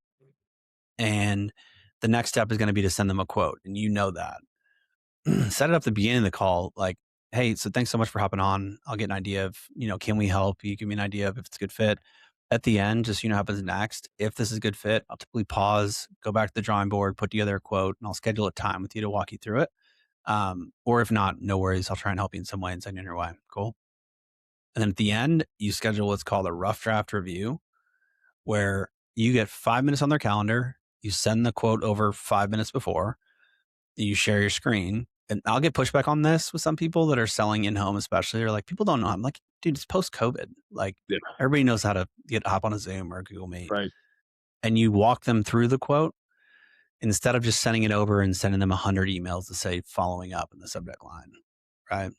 [SPEAKER 2] and the next step is going to be to send them a quote. And you know that. Set it up at the beginning of the call, like, hey, so thanks so much for hopping on. I'll get an idea of, can we help? You give me an idea of if it's a good fit. At the end, just what happens next. If this is a good fit, I'll typically pause, go back to the drawing board, put together a quote, and I'll schedule a time with you to walk you through it. Or if not, no worries. I'll try and help you in some way and send you on your way. Cool. And then at the end, you schedule what's called a rough draft review, where you get 5 minutes on their calendar. You send the quote over 5 minutes before. You share your screen. And I'll get pushback on this with some people that are selling in-home, especially. They're like, people don't know. I'm like, dude, it's post-COVID. Like, everybody knows how to hop on a Zoom or a Google Meet.
[SPEAKER 1] Right.
[SPEAKER 2] And you walk them through the quote instead of just sending it over and sending them 100 emails to say following up in the subject line. Right.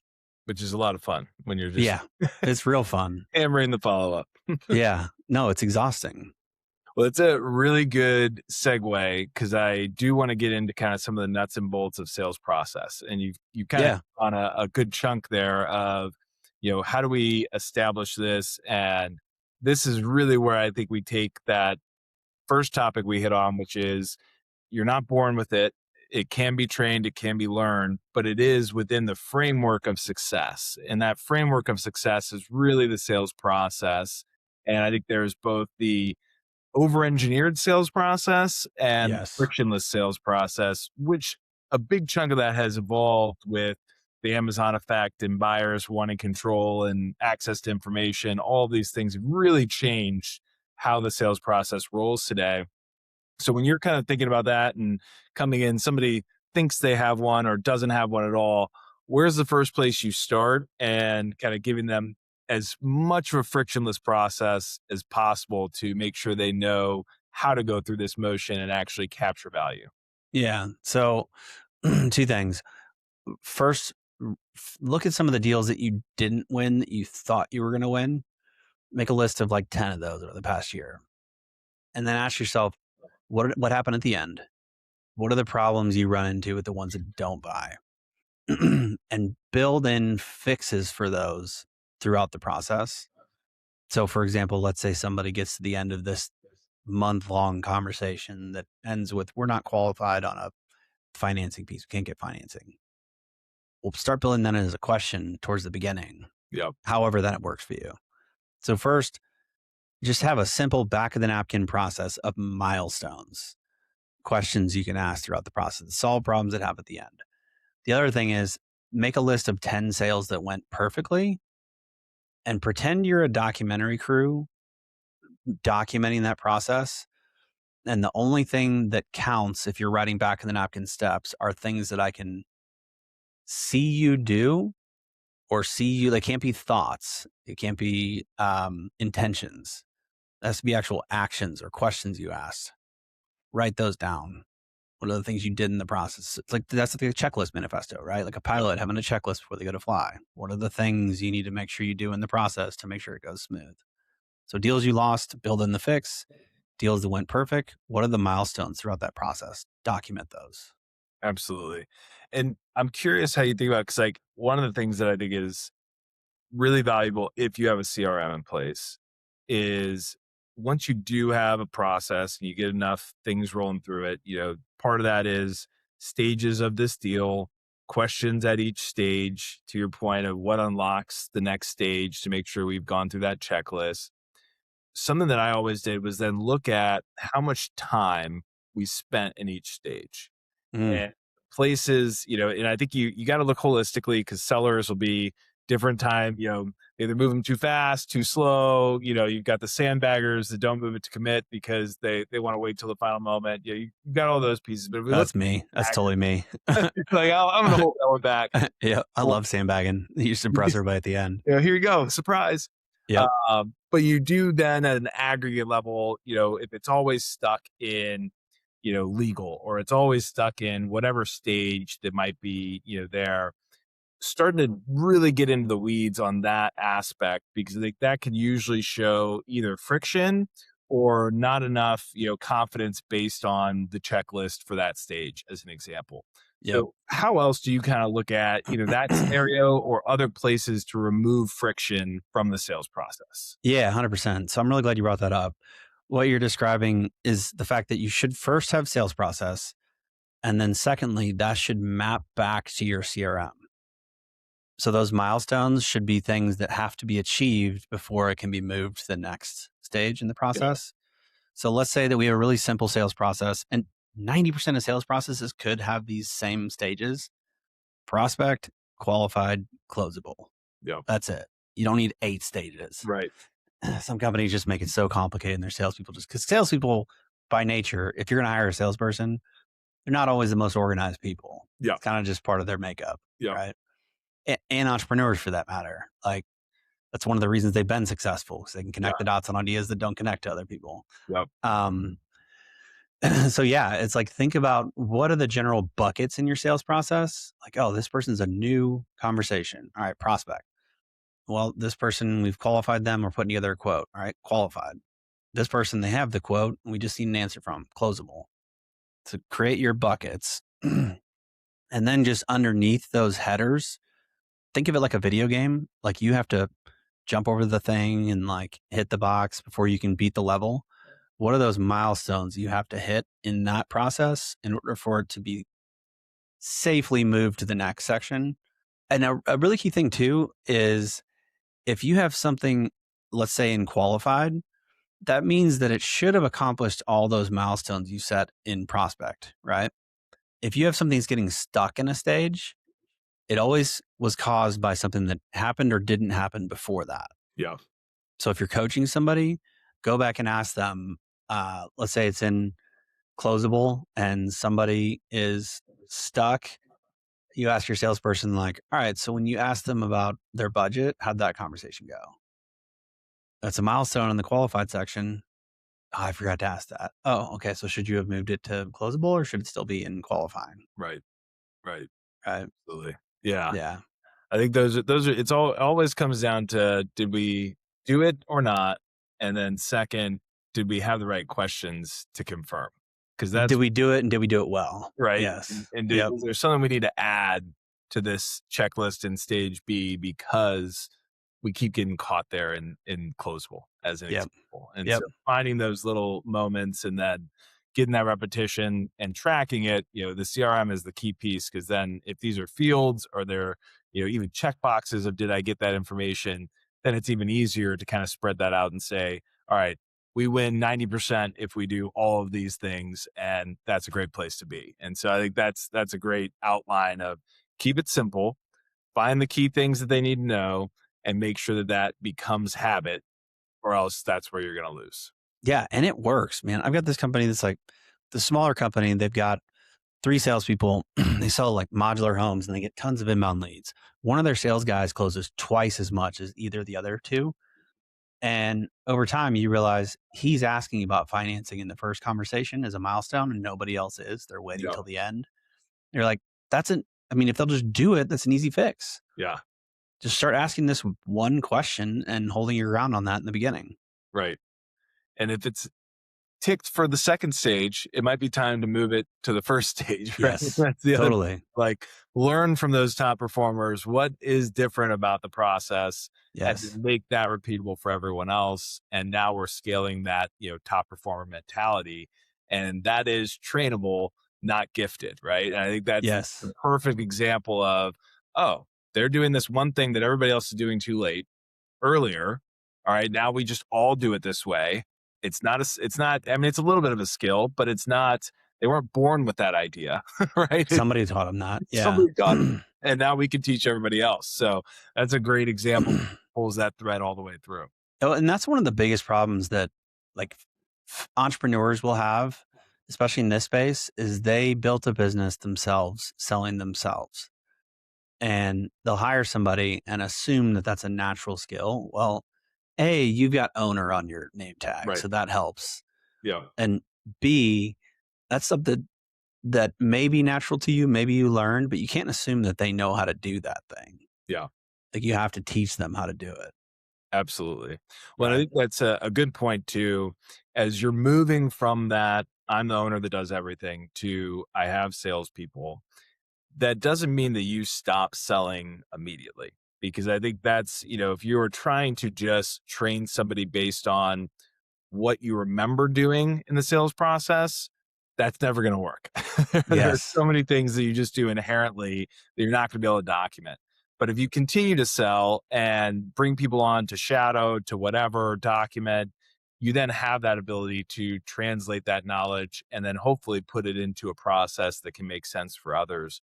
[SPEAKER 1] Which is a lot of fun when you're just
[SPEAKER 2] it's real fun.
[SPEAKER 1] hammering the follow-up.
[SPEAKER 2] Yeah. No, it's exhausting.
[SPEAKER 1] Well, it's a really good segue because I do want to get into kind of some of the nuts and bolts of sales process. And you kind of on a good chunk there of, how do we establish this? And this is really where I think we take that first topic we hit on, which is you're not born with it. It can be trained, it can be learned, but it is within the framework of success. And that framework of success is really the sales process. And I think there's both the over-engineered sales process and frictionless sales process, which a big chunk of that has evolved with the Amazon effect and buyers wanting control and access to information. All of these things have really changed how the sales process rolls today. So when you're kind of thinking about that and coming in, somebody thinks they have one or doesn't have one at all, where's the first place you start and kind of giving them as much of a frictionless process as possible to make sure they know how to go through this motion and actually capture value?
[SPEAKER 2] Yeah. So 2 things. First, look at some of the deals that you didn't win that you thought you were going to win. Make a list of like 10 of those over the past year. And then ask yourself, what happened at the end? What are the problems you run into with the ones that don't buy? And build in fixes for those throughout the process. So for example, let's say somebody gets to the end of this month-long conversation that ends with, we're not qualified on a financing piece. We can't get financing. We'll start building that as a question towards the beginning.
[SPEAKER 1] Yep.
[SPEAKER 2] However that works for you. So first, just have a simple back of the napkin process of milestones, questions you can ask throughout the process, solve problems that happen at the end. The other thing is make a list of 10 sales that went perfectly and pretend you're a documentary crew documenting that process. And the only thing that counts if you're writing back in the napkin steps are things that I can see you do or see you. They can't be thoughts. It can't be intentions. It has to be actual actions or questions you asked. Write those down. What are the things you did in the process? It's like that's like a checklist manifesto, right? Like a pilot having a checklist before they go to fly. What are the things you need to make sure you do in the process to make sure it goes smooth? So deals you lost, build in the fix. Deals that went perfect, what are the milestones throughout that process? Document those.
[SPEAKER 1] Absolutely. And I'm curious how you think about it, because like one of the things that I think is really valuable if you have a CRM in place is once you do have a process and you get enough things rolling through it, part of that is stages of this deal, questions at each stage, to your point of what unlocks the next stage to make sure we've gone through that checklist. Something that I always did was then look at how much time we spent in each stage. And places, and I think you got to look holistically because sellers will be different time, either move them too fast, too slow. You've got the sandbaggers that don't move it to commit because they want to wait till the final moment. You got all those pieces. But
[SPEAKER 2] that's me. That's totally me.
[SPEAKER 1] Like, I'm going to hold that one back.
[SPEAKER 2] Yeah. I love sandbagging. You just impress everybody at the end.
[SPEAKER 1] Here you go. Surprise.
[SPEAKER 2] Yeah.
[SPEAKER 1] But you do then at an aggregate level, if it's always stuck in, legal, or it's always stuck in whatever stage that might be, there, starting to really get into the weeds on that aspect, because I think that could usually show either friction or not enough, confidence based on the checklist for that stage, as an example.
[SPEAKER 2] Yep.
[SPEAKER 1] So how else do you kind of look at, that scenario or other places to remove friction from the sales process?
[SPEAKER 2] Yeah, 100%. So I'm really glad you brought that up. What you're describing is the fact that you should first have sales process. And then secondly, that should map back to your CRM. So those milestones should be things that have to be achieved before it can be moved to the next stage in the process. So let's say that we have a really simple sales process, and 90% of sales processes could have these same stages: prospect, qualified, closable.
[SPEAKER 1] Yeah.
[SPEAKER 2] That's it. You don't need 8 stages.
[SPEAKER 1] Right.
[SPEAKER 2] Some companies just make it so complicated in their salespeople, just because salespeople by nature, if you're going to hire a salesperson, they're not always the most organized people.
[SPEAKER 1] Yeah.
[SPEAKER 2] It's kind of just part of their makeup.
[SPEAKER 1] Yeah.
[SPEAKER 2] Right. And entrepreneurs for that matter. Like, that's one of the reasons they've been successful, because they can connect the dots on ideas that don't connect to other people.
[SPEAKER 1] Yep.
[SPEAKER 2] So yeah, it's like, think about what are the general buckets in your sales process. Like, oh, this person's a new conversation. All right, prospect. Well, this person, we've qualified them. We're putting together a quote. All right, qualified. This person, they have the quote. We just need an answer from, closable. So create your buckets. And then just underneath those headers, think of it like a video game. Like, you have to jump over the thing and like hit the box before you can beat the level. What are those milestones you have to hit in that process in order for it to be safely moved to the next section? And a really key thing too is, if you have something, let's say in qualified, that means that it should have accomplished all those milestones you set in prospect, right? If you have something that's getting stuck in a stage, it always was caused by something that happened or didn't happen before that.
[SPEAKER 1] Yeah.
[SPEAKER 2] So if you're coaching somebody, go back and ask them, let's say it's in closable and somebody is stuck. You ask your salesperson, like, all right, so when you ask them about their budget, how'd that conversation go? That's a milestone in the qualified section. Oh, I forgot to ask that. Oh, okay. So should you have moved it to closable, or should it still be in qualifying?
[SPEAKER 1] Right. Right.
[SPEAKER 2] Right.
[SPEAKER 1] Absolutely. Yeah.
[SPEAKER 2] Yeah.
[SPEAKER 1] I think those are, it's always comes down to, did we do it or not? And then second, did we have the right questions to confirm? Because that's,
[SPEAKER 2] Did we do it, and did we do it well?
[SPEAKER 1] right.
[SPEAKER 2] Yes.
[SPEAKER 1] And
[SPEAKER 2] Yep.
[SPEAKER 1] is there something we need to add to this checklist in stage B, because we keep getting caught there in closable as an
[SPEAKER 2] Yep.
[SPEAKER 1] example. And
[SPEAKER 2] Yep.
[SPEAKER 1] so finding those little moments and then getting that repetition and tracking it, the CRM is the key piece, because then if these are fields or they're, even check boxes of, did I get that information, then it's even easier to kind of spread that out and say, all right, we win 90% if we do all of these things, and that's a great place to be. And so I think that's a great outline of, keep it simple, find the key things that they need to know, and make sure that that becomes habit, or else that's where you're going to lose.
[SPEAKER 2] Yeah. And it works, man. I've got this company that's like the smaller company. They've got 3 salespeople. They sell like modular homes and they get tons of inbound leads. One of their sales guys closes twice as much as either the other 2. And over time, you realize he's asking about financing in the first conversation as a milestone, and nobody else is. They're waiting
[SPEAKER 1] Yeah.
[SPEAKER 2] till the end. You're like, if they'll just do it, that's an easy fix.
[SPEAKER 1] Yeah.
[SPEAKER 2] Just start asking this one question and holding your ground on that in the beginning.
[SPEAKER 1] Right. And if it's ticked for the second stage, it might be time to move it to the first stage. Right?
[SPEAKER 2] Yes,
[SPEAKER 1] That's the other,
[SPEAKER 2] totally.
[SPEAKER 1] like, learn from those top performers. What is different about the process?
[SPEAKER 2] Yes.
[SPEAKER 1] And make that repeatable for everyone else. And now we're scaling that, top performer mentality. And that is trainable, not gifted. Right. And I think that's
[SPEAKER 2] Yes.
[SPEAKER 1] the perfect example of, oh, they're doing this one thing that everybody else is doing too late earlier. All right. Now we just all do it this way. It's not, it's a little bit of a skill, but it's not, they weren't born with that idea, right?
[SPEAKER 2] Somebody taught them that. Yeah.
[SPEAKER 1] Somebody taught them. And now we can teach everybody else. So that's a great example. Pulls that thread all the way through.
[SPEAKER 2] Oh, and that's one of the biggest problems that like entrepreneurs will have, especially in this space, is they built a business themselves, selling themselves. And they'll hire somebody and assume that that's a natural skill. Well, A, you've got owner on your name tag,
[SPEAKER 1] Right.
[SPEAKER 2] so that helps.
[SPEAKER 1] Yeah.
[SPEAKER 2] And B, that's something that may be natural to you, maybe you learned, but you can't assume that they know how to do that thing.
[SPEAKER 1] Yeah.
[SPEAKER 2] Like, you have to teach them how to do it.
[SPEAKER 1] Absolutely. Well, I
[SPEAKER 2] Right.
[SPEAKER 1] think that's a good point too. As you're moving from that, I'm the owner that does everything, to I have salespeople, that doesn't mean that you stop selling immediately. Because I think that's, if you're trying to just train somebody based on what you remember doing in the sales process, that's never going to work. There are
[SPEAKER 2] Yes.
[SPEAKER 1] so many things that you just do inherently that you're not going to be able to document. But if you continue to sell and bring people on to shadow, to whatever, document, you then have that ability to translate that knowledge and then hopefully put it into a process that can make sense for others.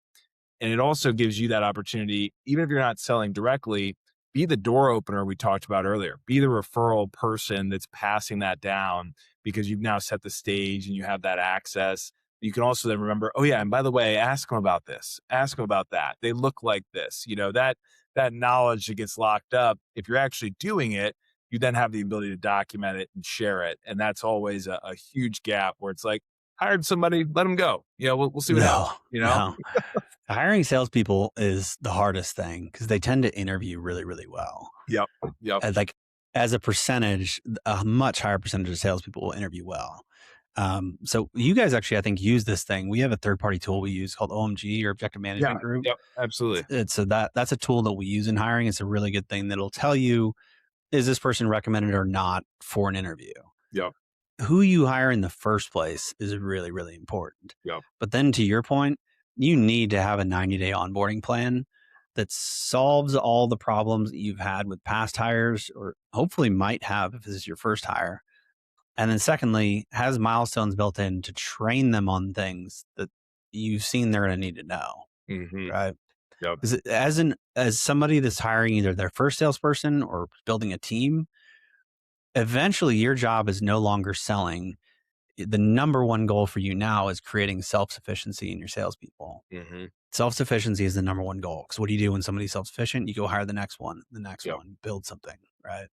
[SPEAKER 1] And it also gives you that opportunity, even if you're not selling directly, be the door opener we talked about earlier. Be the referral person that's passing that down because you've now set the stage and you have that access. You can also then remember, oh yeah, and by the way, ask them about this, ask them about that. They look like this, that knowledge that gets locked up. If you're actually doing it, you then have the ability to document it and share it. And that's always a huge gap where it's like, hired somebody, let them go. We'll see what happens,
[SPEAKER 2] No. Hiring salespeople is the hardest thing because they tend to interview really, really well.
[SPEAKER 1] Yep.
[SPEAKER 2] And like as a percentage, a much higher percentage of salespeople will interview well. So you guys actually, I think, use this thing. We have a third-party tool we use called OMG, or Objective Management Group.
[SPEAKER 1] Yep, absolutely.
[SPEAKER 2] So that's a tool that we use in hiring. It's a really good thing that'll tell you, is this person recommended or not for an interview?
[SPEAKER 1] Yep.
[SPEAKER 2] Who you hire in the first place is really, really important.
[SPEAKER 1] Yep.
[SPEAKER 2] But then to your point, you need to have a 90-day onboarding plan that solves all the problems that you've had with past hires, or hopefully might have if this is your first hire. And then secondly, has milestones built in to train them on things that you've seen they're going to need to know.
[SPEAKER 1] Mm-hmm.
[SPEAKER 2] Right.
[SPEAKER 1] Yep.
[SPEAKER 2] As somebody that's hiring either their first salesperson or building a team, eventually your job is no longer selling. The number one goal for you now is creating self-sufficiency in your salespeople.
[SPEAKER 1] Mm-hmm.
[SPEAKER 2] Self-sufficiency is the number one goal. Because what do you do when somebody's self-sufficient? You go hire the next one,
[SPEAKER 1] Yep.
[SPEAKER 2] one, build something, right?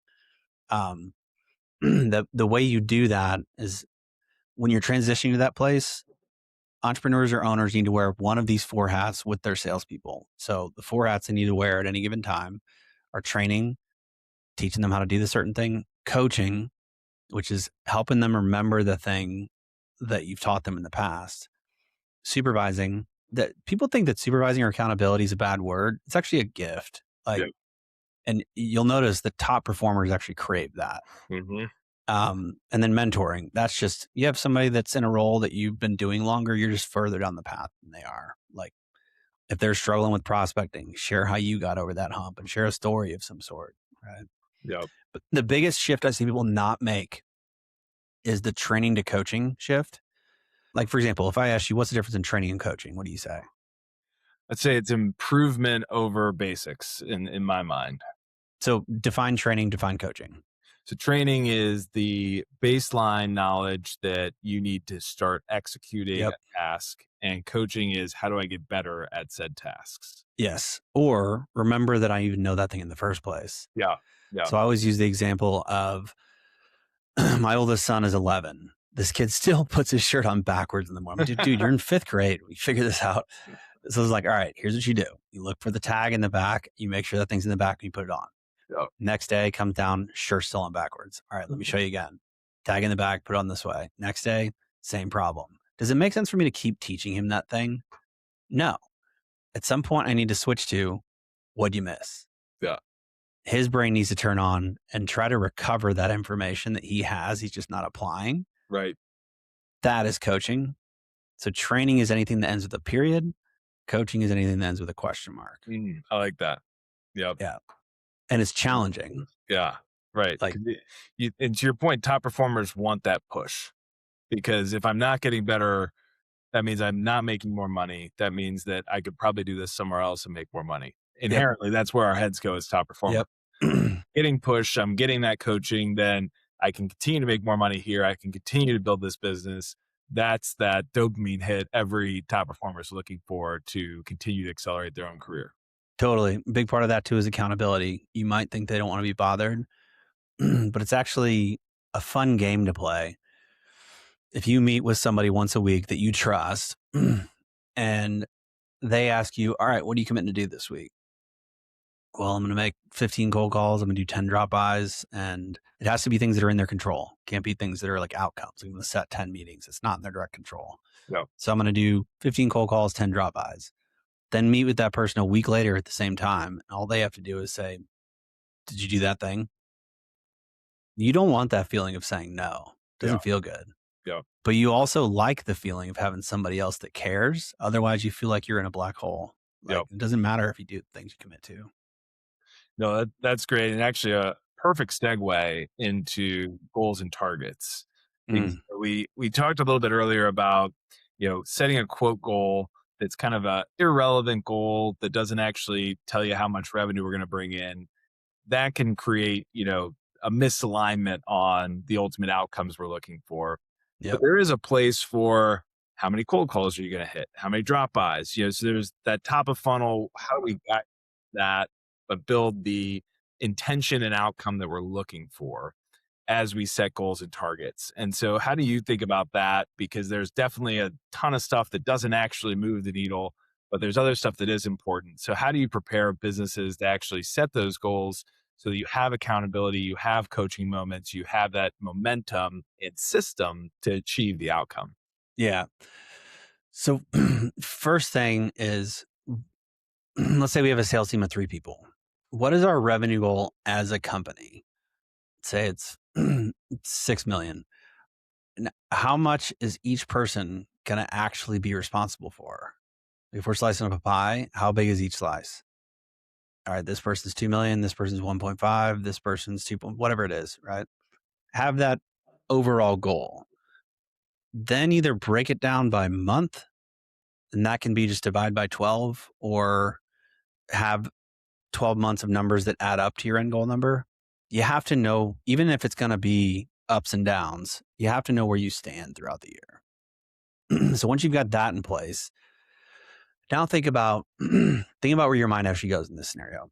[SPEAKER 2] The way you do that is when you're transitioning to that place, entrepreneurs or owners need to wear one of these 4 hats with their salespeople. So the 4 hats they need to wear at any given time are training, teaching them how to do the certain thing, coaching, which is helping them remember the thing that you've taught them in the past, supervising. That people think that supervising or accountability is a bad word. It's actually a gift. And you'll notice the top performers actually crave that.
[SPEAKER 1] Mm-hmm.
[SPEAKER 2] And then mentoring. That's just, you have somebody that's in a role that you've been doing longer. You're just further down the path than they are. Like if they're struggling with prospecting, share how you got over that hump and share a story of some sort. Right.
[SPEAKER 1] Yep.
[SPEAKER 2] But the biggest shift I see people not make is the training to coaching shift. Like, for example, if I ask you, what's the difference in training and coaching? What do you say?
[SPEAKER 1] I'd say it's improvement over basics in my mind.
[SPEAKER 2] So define training, define coaching.
[SPEAKER 1] So training is the baseline knowledge that you need to start executing a task. And coaching is, how do I get better at said tasks?
[SPEAKER 2] Yes. Or remember that I even know that thing in the first place.
[SPEAKER 1] Yeah.
[SPEAKER 2] So I always use the example of my oldest son is 11. This kid still puts his shirt on backwards in the morning. Dude, you're in 5th grade. We figure this out. So I was like, all right, here's what you do. You look for the tag in the back. You make sure that thing's in the back and you put it on.
[SPEAKER 1] Yep.
[SPEAKER 2] Next day, comes down, shirt still on backwards. All right, let me show you again. Tag in the back, put it on this way. Next day, same problem. Does it make sense for me to keep teaching him that thing? No. At some point, I need to switch to, what'd you miss?
[SPEAKER 1] Yeah.
[SPEAKER 2] His brain needs to turn on and try to recover that information that he has. He's just not applying.
[SPEAKER 1] Right.
[SPEAKER 2] That is coaching. So training is anything that ends with a period. Coaching is anything that ends with a question mark.
[SPEAKER 1] I like that. Yep.
[SPEAKER 2] Yeah. And it's challenging.
[SPEAKER 1] Yeah. Right.
[SPEAKER 2] Like,
[SPEAKER 1] and to your point, top performers want that push, because if I'm not getting better, that means I'm not making more money. That means that I could probably do this somewhere else and make more money. Inherently, that's where our heads go as top performers.
[SPEAKER 2] Yep.
[SPEAKER 1] Getting pushed, I'm getting that coaching, then I can continue to make more money here. I can continue to build this business. That's that dopamine hit every top performer is looking for to continue to accelerate their own career.
[SPEAKER 2] Totally. A big part of that too is accountability. You might think they don't want to be bothered, but it's actually a fun game to play. If you meet with somebody once a week that you trust and they ask you, all right, what are you committing to do this week? Well, I'm going to make 15 cold calls. I'm going to do 10 drop-bys, and it has to be things that are in their control. Can't be things that are like outcomes. I'm going to set 10 meetings. It's not in their direct control.
[SPEAKER 1] No.
[SPEAKER 2] So I'm going to do 15 cold calls, 10 drop-bys. Then meet with that person a week later at the same time. And all they have to do is say, did you do that thing? You don't want that feeling of saying no. It doesn't feel good.
[SPEAKER 1] Yeah.
[SPEAKER 2] But you also like the feeling of having somebody else that cares. Otherwise, you feel like you're in a black hole. Like, it doesn't matter if you do things you commit to.
[SPEAKER 1] No, that's great. And actually a perfect segue into goals and targets. We talked a little bit earlier about, setting a quote goal that's kind of a irrelevant goal that doesn't actually tell you how much revenue we're going to bring in. that can create, a misalignment on the ultimate outcomes we're looking for.
[SPEAKER 2] Yep.
[SPEAKER 1] But there is a place for how many cold calls are you going to hit? How many drop-bys? So there's that top of funnel. How do we get that, but build the intention and outcome that we're looking for as we set goals and targets? And so how do you think about that? Because there's definitely a ton of stuff that doesn't actually move the needle, but there's other stuff that is important. So how do you prepare businesses to actually set those goals so that you have accountability, you have coaching moments, you have that momentum and system to achieve the outcome?
[SPEAKER 2] Yeah. So first thing is, let's say we have a sales team of 3 people. What is our revenue goal as a company? Say it's 6 million. How much is each person going to actually be responsible for? If we're slicing up a pie, how big is each slice? All right, this person's 2 million, this person's 1.5, this person's 2, whatever it is, right? Have that overall goal. Then either break it down by month, and that can be just divide by 12, or have 12 months of numbers that add up to your end goal number. You have to know, even if it's going to be ups and downs, you have to know where you stand throughout the year. So once you've got that in place, now think about where your mind actually goes in this scenario.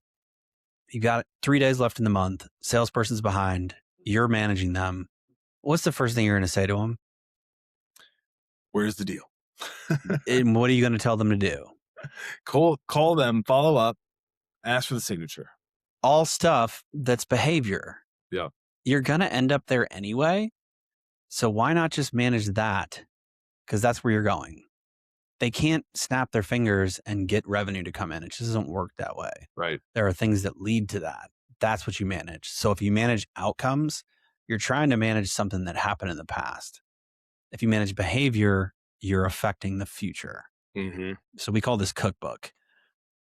[SPEAKER 2] You got 3 days left in the month. Salesperson's behind. You're managing them. What's the first thing you're going to say to them?
[SPEAKER 1] Where's the deal?
[SPEAKER 2] And what are you going to tell them to do?
[SPEAKER 1] Call them, follow up, ask for the signature.
[SPEAKER 2] All stuff that's behavior.
[SPEAKER 1] Yeah.
[SPEAKER 2] You're going to end up there anyway. So why not just manage that? Because that's where you're going. They can't snap their fingers and get revenue to come in. It just doesn't work that way.
[SPEAKER 1] Right.
[SPEAKER 2] There are things that lead to that. That's what you manage. So if you manage outcomes, you're trying to manage something that happened in the past. If you manage behavior, you're affecting the future.
[SPEAKER 1] Mm-hmm.
[SPEAKER 2] So we call this cookbook.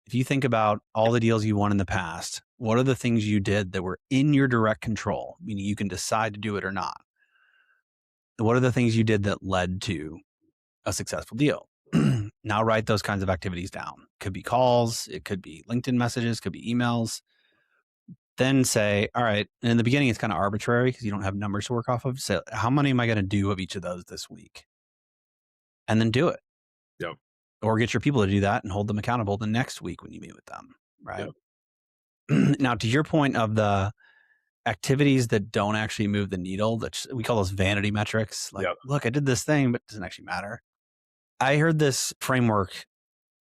[SPEAKER 2] If you think about all the deals you won in the past, what are the things you did that were in your direct control, meaning you can decide to do it or not? What are the things you did that led to a successful deal? Now write those kinds of activities down. Could be calls, it could be LinkedIn messages, could be emails. Then say, all right, and in the beginning, it's kind of arbitrary because you don't have numbers to work off of. So how many am I going to do of each of those this week? And then do it.
[SPEAKER 1] Yep.
[SPEAKER 2] Or get your people to do that and hold them accountable the next week when you meet with them. Right. Yep. Now, to your point of the activities that don't actually move the needle, that we call those vanity metrics. Like, yep, look, I did this thing, but it doesn't actually matter. I heard this framework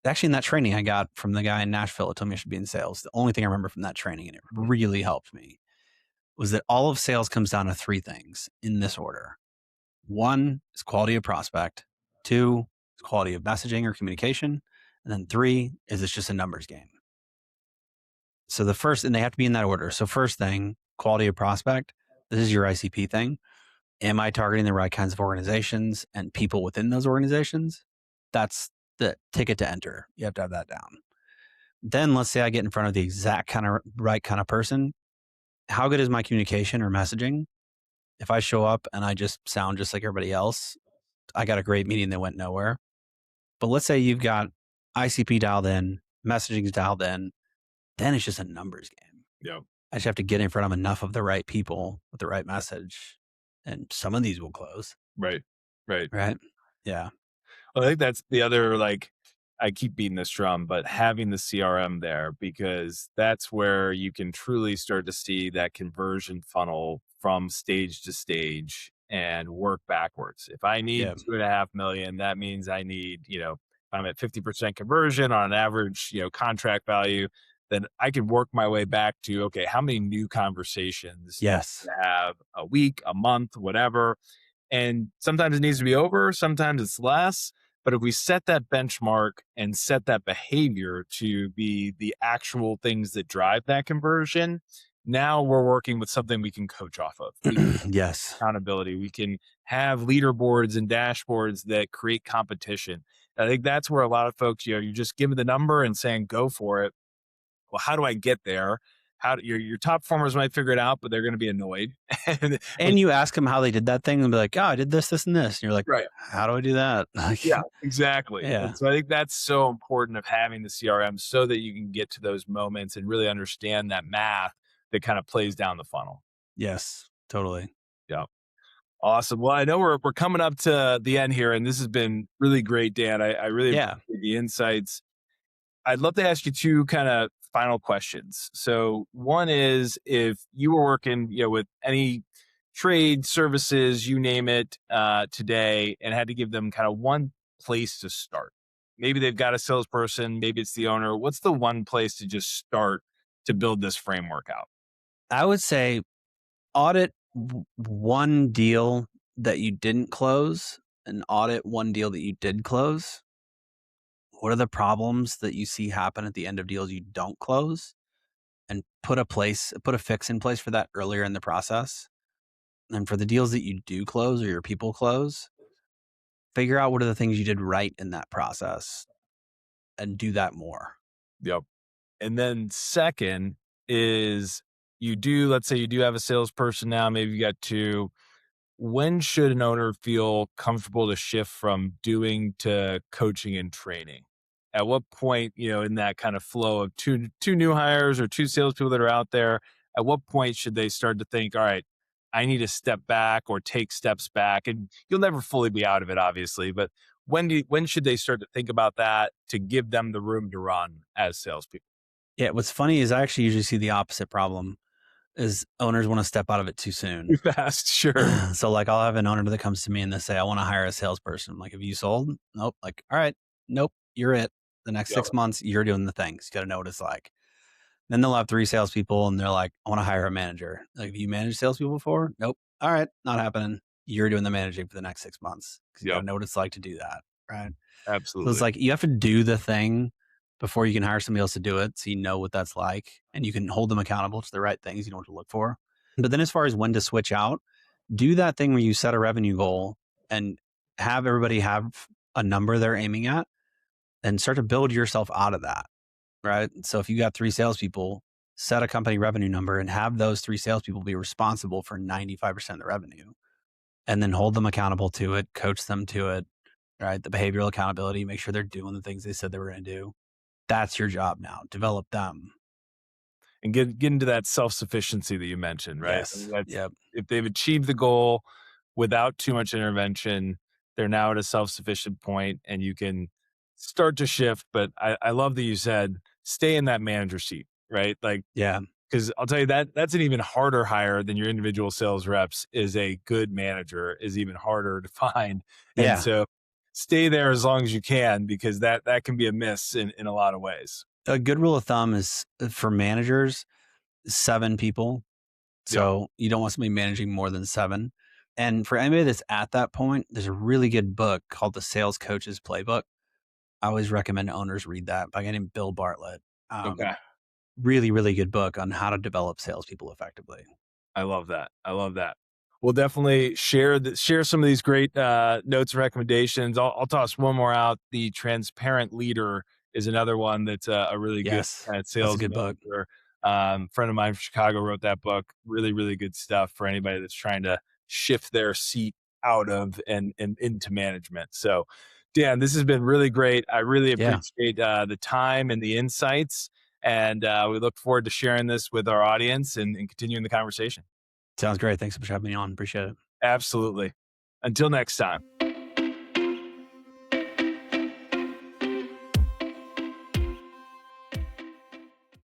[SPEAKER 2] actually in that training I got from the guy in Nashville that told me I should be in sales. The only thing I remember from that training, and it really helped me, was that all of sales comes down to 3 things in this order. 1 is quality of prospect. 2 is quality of messaging or communication. And then 3 is it's just a numbers game. So the first, and they have to be in that order. So first thing, quality of prospect. This is your ICP thing. Am I targeting the right kinds of organizations and people within those organizations? That's the ticket to enter. You have to have that down. Then let's say I get in front of the exact kind of right kind of person. How good is my communication or messaging? If I show up and I just sound just like everybody else, I got a great meeting that went nowhere. But let's say you've got ICP dialed in, messaging is dialed in, then it's just a numbers game.
[SPEAKER 1] Yeah.
[SPEAKER 2] I just have to get in front of enough of the right people with the right message, and some of these will close.
[SPEAKER 1] Right.
[SPEAKER 2] Yeah.
[SPEAKER 1] Well, I think that's the other, I keep beating this drum, but having the CRM there, because that's where you can truly start to see that conversion funnel from stage to stage and work backwards. If I need 2.5 million, that means I need, if I'm at 50% conversion on an average, contract value, then I can work my way back to, okay, how many new conversations
[SPEAKER 2] to
[SPEAKER 1] have a week, a month, whatever. And sometimes it needs to be over, sometimes it's less. But if we set that benchmark and set that behavior to be the actual things that drive that conversion, now we're working with something we can coach off of.
[SPEAKER 2] Yes.
[SPEAKER 1] Accountability. We can have leaderboards and dashboards that create competition. I think that's where a lot of folks, you're just giving the number and saying, go for it. Well, how do I get there? Your top performers might figure it out, but they're going to be annoyed.
[SPEAKER 2] and you ask them how they did that thing and be like, oh, I did this, this, and this. And you're like,
[SPEAKER 1] right,
[SPEAKER 2] how do I do that?
[SPEAKER 1] Yeah, exactly.
[SPEAKER 2] Yeah.
[SPEAKER 1] And so I think that's so important of having the CRM so that you can get to those moments and really understand that math that kind of plays down the funnel.
[SPEAKER 2] Yes, totally.
[SPEAKER 1] Yeah. Awesome. Well, I know we're coming up to the end here, and this has been really great, Dan. I really appreciate the insights. I'd love to ask you two kind of final questions. So one is, if you were working, with any trade, services, you name it, today, and had to give them kind of one place to start. Maybe they've got a salesperson, maybe it's the owner. What's the one place to just start to build this framework out?
[SPEAKER 2] I would say audit one deal that you didn't close and audit one deal that you did close. What are the problems that you see happen at the end of deals you don't close? And put a fix in place for that earlier in the process. And for the deals that you do close or your people close, figure out what are the things you did right in that process and do that more.
[SPEAKER 1] Yep. And then second is, let's say you do have a salesperson now, maybe you got two. When should an owner feel comfortable to shift from doing to coaching and training? At what point, in that kind of flow of two new hires or two salespeople that are out there, at what point should they start to think, all right, I need to step back or take steps back? And you'll never fully be out of it, obviously, but when should they start to think about that to give them the room to run as salespeople?
[SPEAKER 2] Yeah, what's funny is I actually usually see the opposite problem. Is owners want to step out of it too soon.
[SPEAKER 1] Too fast, sure.
[SPEAKER 2] So like I'll have an owner that comes to me and they say, I want to hire a salesperson. I'm like, have you sold? Nope. Like, all right, nope, you're it. The next 6 months, you're doing the things. You got to know what it's like. Then they'll have 3 salespeople and they're like, I want to hire a manager. Like, have you managed salespeople before? Nope. All right, not happening. You're doing the managing for the next 6 months because you got to know what it's like to do that. Right.
[SPEAKER 1] Absolutely.
[SPEAKER 2] So it's like you have to do the thing before you can hire somebody else to do it. So you know what that's like and you can hold them accountable to the right things you know what to look for. But then as far as when to switch out, do that thing where you set a revenue goal and have everybody have a number they're aiming at and start to build yourself out of that. Right. So if you got 3 salespeople, set a company revenue number and have those 3 salespeople be responsible for 95% of the revenue and then hold them accountable to it, coach them to it. Right. The behavioral accountability, make sure they're doing the things they said they were going to do. That's your job now. Develop them.
[SPEAKER 1] And get into that self-sufficiency that you mentioned, right?
[SPEAKER 2] Yes. Yep.
[SPEAKER 1] If they've achieved the goal without too much intervention, they're now at a self-sufficient point and you can start to shift. But I love that you said, stay in that manager seat, right? Like,
[SPEAKER 2] yeah,
[SPEAKER 1] because I'll tell you that's an even harder hire than your individual sales reps. Is a good manager is even harder to find. And so stay there as long as you can, because that can be a miss in a lot of ways.
[SPEAKER 2] A good rule of thumb is for managers, 7 people. So you don't want somebody managing more than 7. And for anybody that's at that point, there's a really good book called The Sales Coach's Playbook. I always recommend owners read that by a guy named Bill Bartlett.
[SPEAKER 1] Okay.
[SPEAKER 2] Really, really good book on how to develop salespeople effectively.
[SPEAKER 1] I love that. We'll definitely share some of these great notes and recommendations. I'll toss one more out. The Transparent Leader is another one that's a really good sales.
[SPEAKER 2] That's a good book.
[SPEAKER 1] Friend of mine from Chicago wrote that book. Really, really good stuff for anybody that's trying to shift their seat out of and into management. So, Dan, this has been really great. I really appreciate the time and the insights. And we look forward to sharing this with our audience and continuing the conversation.
[SPEAKER 2] Sounds great. Thanks so much for having me on. Appreciate it.
[SPEAKER 1] Absolutely. Until next time.